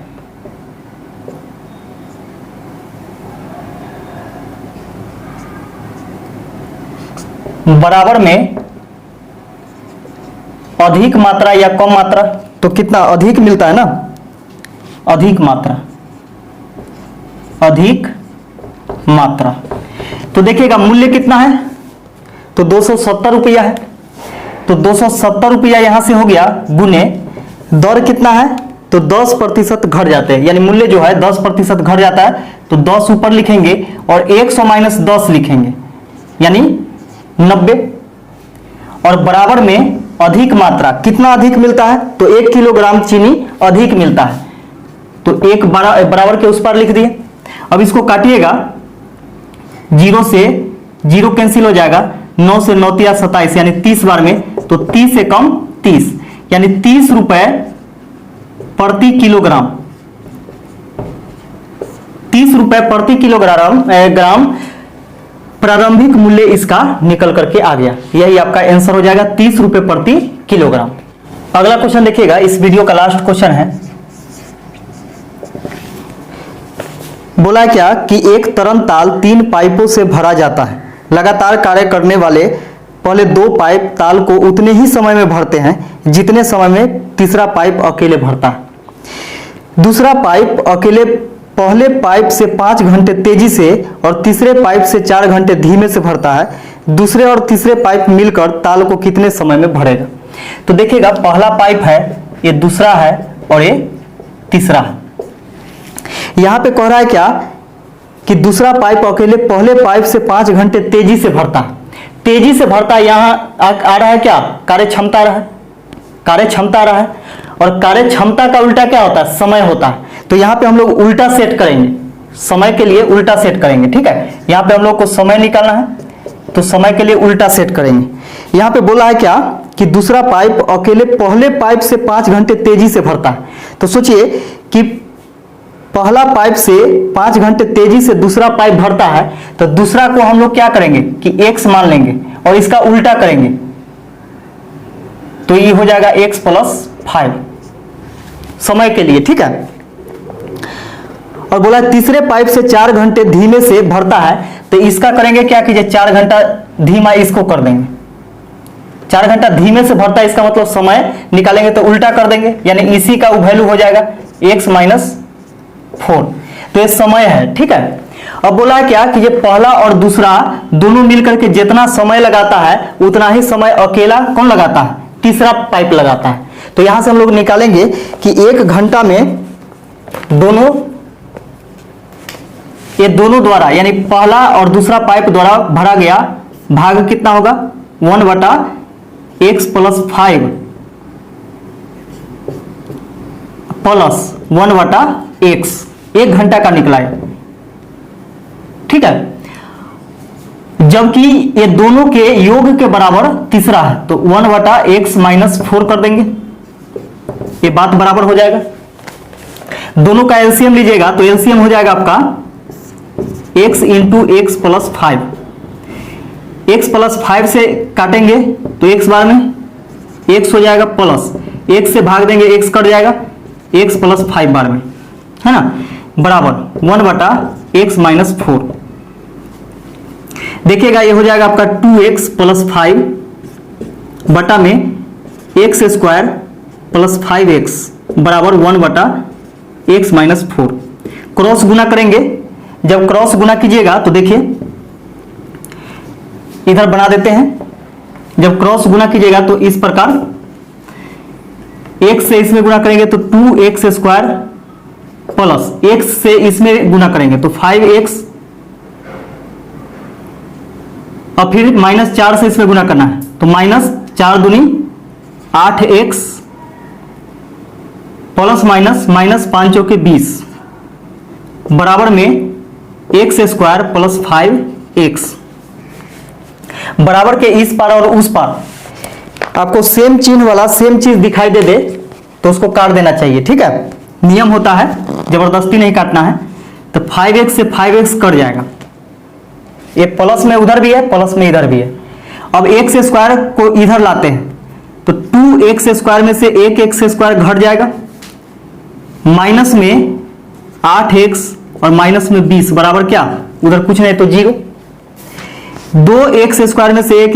बराबर में अधिक मात्रा या कम मात्रा, तो कितना अधिक मिलता है ना, अधिक मात्रा, अधिक मात्रा। तो देखिएगा मूल्य कितना है, तो 270 रुपया है, तो 270 रुपया यहां से हो गया, गुने दर कितना है, तो 10% घट जाते हैं, यानी मूल्य जो है 10% घट जाता है, तो 10 ऊपर लिखेंगे और 100 माइनस 10 लिखेंगे, यानी 90। और बराबर में अधिक मात्रा, कितना अधिक मिलता है, तो 1 किलोग्राम चीनी अधिक मिलता है, तो एक बराबर के उस पार लिख दिए। अब इसको काटिएगा, 0 से 0 कैंसिल हो जाएगा, 9 से 9 तिया 27, यानी 30 बार में, तो 30 से कम 30, यानी 30 रुपए प्रति किलोग्राम, 30 रुपए प्रति किलोग्राम ग्राम प्रारंभिक मूल्य इसका निकल करके आ गया। यही आपका आंसर हो जाएगा, 30 रुपए प्रति किलोग्राम। अगला क्वेश्चन देखिएगा, इस वीडियो का लास्ट क्वेश्चन है। बोला क्या कि एक तरल ताल 3 पाइपों से भरा जाता है। लगातार कार्य करने वाले पहले 2 पाइप ताल को उतने ही समय में भरते हैं जितने समय में तीसरा पाइप अकेले भरता है। दूसरा पाइप अकेले पहले पाइप से 5 घंटे तेजी से और तीसरे पाइप से 4 घंटे धीमे से भरता है। दूसरे और तीसरे पाइप मिलकर ताल को कितने समय में भरेगा। तो देखिएगा पहला पाइप है, ये दूसरा है और ये तीसरा है। यहां पे कह रहा है क्या कि दूसरा पाइप अकेले पहले पाइप से 5 घंटे तेजी से भरता है। तेजी से भरता है, यहां आ रहा है क्या, कार्य क्षमता रहा है, कार्य क्षमता रहा है। और कार्य क्षमता का उल्टा क्या होता है, समय होता है। तो यहां पे हम लोग उल्टा सेट करेंगे, समय के लिए उल्टा सेट करेंगे, ठीक है। यहां पे हम लोग को समय निकालना है तो समय के लिए उल्टा सेट करेंगे। यहां पे बोला है क्या कि दूसरा पाइप अकेले पहले पाइप से 5 घंटे तेजी से भरता है। तो सोचिए कि पहला पाइप से 5 घंटे तेजी से दूसरा पाइप भरता है, तो दूसरा को हम लोग क्या करेंगे कि x मान लेंगे और इसका उल्टा करेंगे, तो ये हो जाएगा x + 5 समय के लिए, ठीक है। और बोला तीसरे पाइप से 4 घंटे धीमे से भरता है, तो इसका करेंगे क्या कि 4 घंटा धीमा इसको कर देंगे। 4 घंटा धीमे से भरता है, इसका मतलब समय निकालेंगे तो उल्टा कर देंगे, यानी इसी का वैल्यू हो जाएगा x - 4, तो ये समय है, ठीक है। अब बोला क्या कि ये पहला और दूसरा दोनों मिलकर के जितना समय लगाता है उतना ही समय अकेला कौन लगाता है, तीसरा पाइप लगाता है। तो यहां से हम लोग निकालेंगे कि 1 घंटा में दोनों ये दोनों द्वारा यानी पहला और दूसरा पाइप द्वारा भरा गया भाग कितना होगा 1/x + 5 प्लस 1/x 1 घंटा का निकला है, ठीक है। जबकि ये दोनों के योग के बराबर तीसरा है तो 1/x - 4 कर देंगे, ये बात बराबर हो जाएगा। दोनों का एलसीएम लीजिएगा तो एलसीएम हो जाएगा आपका x × x + 5। x + 5 से काटेंगे तो x बार में x हो जाएगा प्लस x से भाग देंगे x कट जाएगा x + 5 बार में, है ना, बराबर 1/x - 4। देखिएगा ये हो जाएगा आपका 2x + 5 बटा में x² + 5x बराबर 1/x - 4। क्रॉस गुना करेंगे, जब क्रॉस गुना कीजिएगा तो देखिए इधर बना देते हैं। जब क्रॉस गुना कीजिएगा तो इस प्रकार x से इसमें गुना करेंगे तो 2x² प्लस x से इसमें गुना करेंगे तो 5x और फिर -4 से इसमें गुना करना है तो -4 दूनी 8x प्लस -5 चौके 20 बराबर में x² + 5x। बराबर के इस पार और उस पार आपको सेम चिन्ह वाला सेम चीज दिखाई दे तो उसको काट देना चाहिए, ठीक है। नियम होता है, जबरदस्ती नहीं काटना है। तो 5x से 5x कट जाएगा, ये प्लस में उधर भी है प्लस में इधर भी है। अब x² को इधर लाते हैं तो 2x² में से 1x² घट जाएगा, माइनस में 8x और माइनस में 20 बराबर क्या, उधर कुछ नहीं तो 0। 2x² में से एक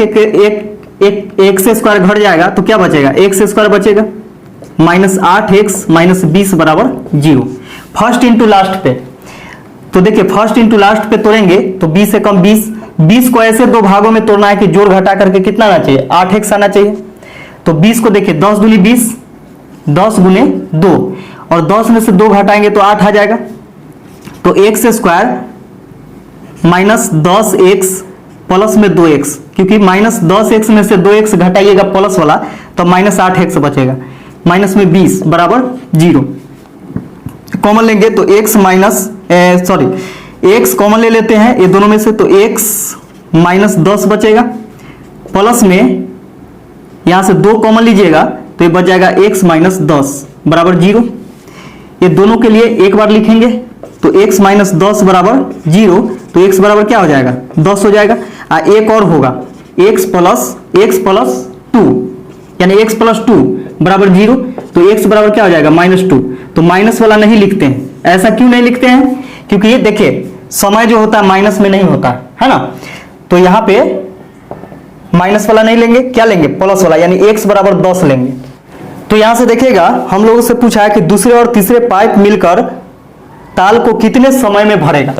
x² घट जाएगा तो क्या बचेगा, x² बचेगा, -8x - 20 बराबर 0। फर्स्ट इंटू लास्ट पे तो देखिए फर्स्ट इंटू लास्ट पे तोड़ेंगे तो 20 से कम 20 को ऐसे दो भागों में तोड़ना है कि जोड़ घटा करके कितना आना चाहिए, 8x आना चाहिए। तो 20 को देखिए 10 दूनी 20, 10 गुने 2 और 10 में से 2 घटाएंगे तो 8 आ जाएगा। तो x² -10x प्लस में 2x, क्योंकि -10x में से 2x घटाइएगा प्लस वाला तो -8x बचेगा, माइनस में 20 बराबर 0। कॉमन लेंगे तो x कॉमन ले लेते हैं ये दोनों में से तो x -10 बचेगा, प्लस में यहां से 2 कॉमन लीजिएगा तो ये बच जाएगा x - 10 बराबर 0। ये दोनों के लिए एक बार लिखेंगे तो x - 10 बराबर 0, तो x बराबर क्या हो जाएगा 10 हो जाएगा। एक और होगा x + 2 यानी x + 2 बराबर 0, तो x बराबर क्या हो जाएगा -2। तो माइनस वाला नहीं लिखते हैं, ऐसा क्यों नहीं लिखते हैं, क्योंकि ये देखिए समय जो होता है माइनस में नहीं होता है ना, तो यहां पे माइनस वाला नहीं लेंगे, क्या लेंगे प्लस वाला, यानी x बराबर 10 लेंगे। तो यहां से देखिएगा हम लोगों से पूछा है कि दूसरे और तीसरे पाइप मिलकर ताल को कितने समय में भरेगा।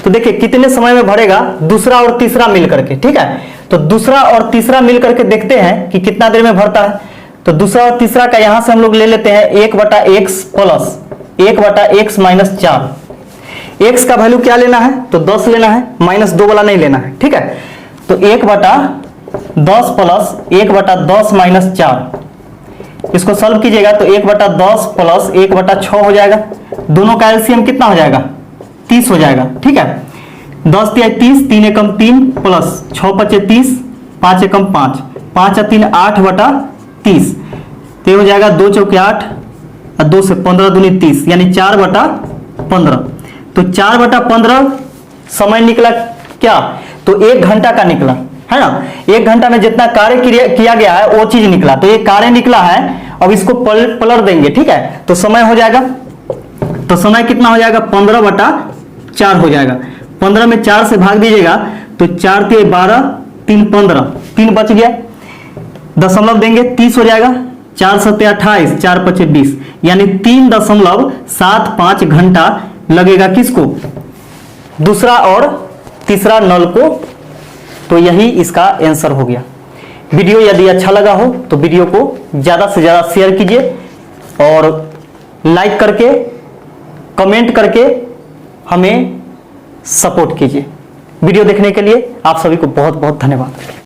तो देखिए कितने समय में भरेगा, दूसरा और तीसरा मिलकर के, ठीक है। तो दूसरा और तीसरा मिलकर के देखते हैं कि कितना देर में भरता है। तो दूसरा और तीसरा का यहां से हम लोग ले लेते हैं 1/x प्लस 1/x - 4। x का वैल्यू क्या लेना है तो 10 लेना है, -2 वाला नहीं लेना है, ठीक है। तो 1/10 प्लस 1/10 - 4 इसको सॉल्व कीजिएगा तो 1/10 प्लस 1/6 हो जाएगा। दोनों का एलसीएम कितना हो जाएगा 30 हो जाएगा, ठीक है। 10 × 30, 3 एकम 3 प्लस 6 × 5 30, 5 एकम 5, 5 × 3 8/30, तो हो जाएगा 2 चौके 8 और 2 से 15 दूनी 30 यानी 4/15। तो 4/15 समय निकला क्या, तो 1 घंटा का निकला है ना। 1 घंटा में जितना कार्य किया गया है वो चीज निकला, तो ये कार्य निकला है। अब इसको पलट देंगे, ठीक है। तो समय हो जाएगा, तो समय कितना हो जाएगा 15/4 हो जाएगा। 15 में 4 से भाग दीजिएगा तो 4 × 12, 3 15, 3 बच गया, दशमलव देंगे 30 हो जाएगा। 4 × 7 28, 4 × 5 20 यानी 3.75 घंटा लगेगा किसको, दूसरा और तीसरा नल को। तो यही इसका आंसर हो गया। वीडियो यदि अच्छा लगा हो तो वीडियो को ज़्यादा से ज़्यादा शेयर कीजिए और लाइक करके कमेंट करके हमें सपोर्ट कीजिए। वीडियो देखने के लिए आप सभी को बहुत बहुत धन्यवाद।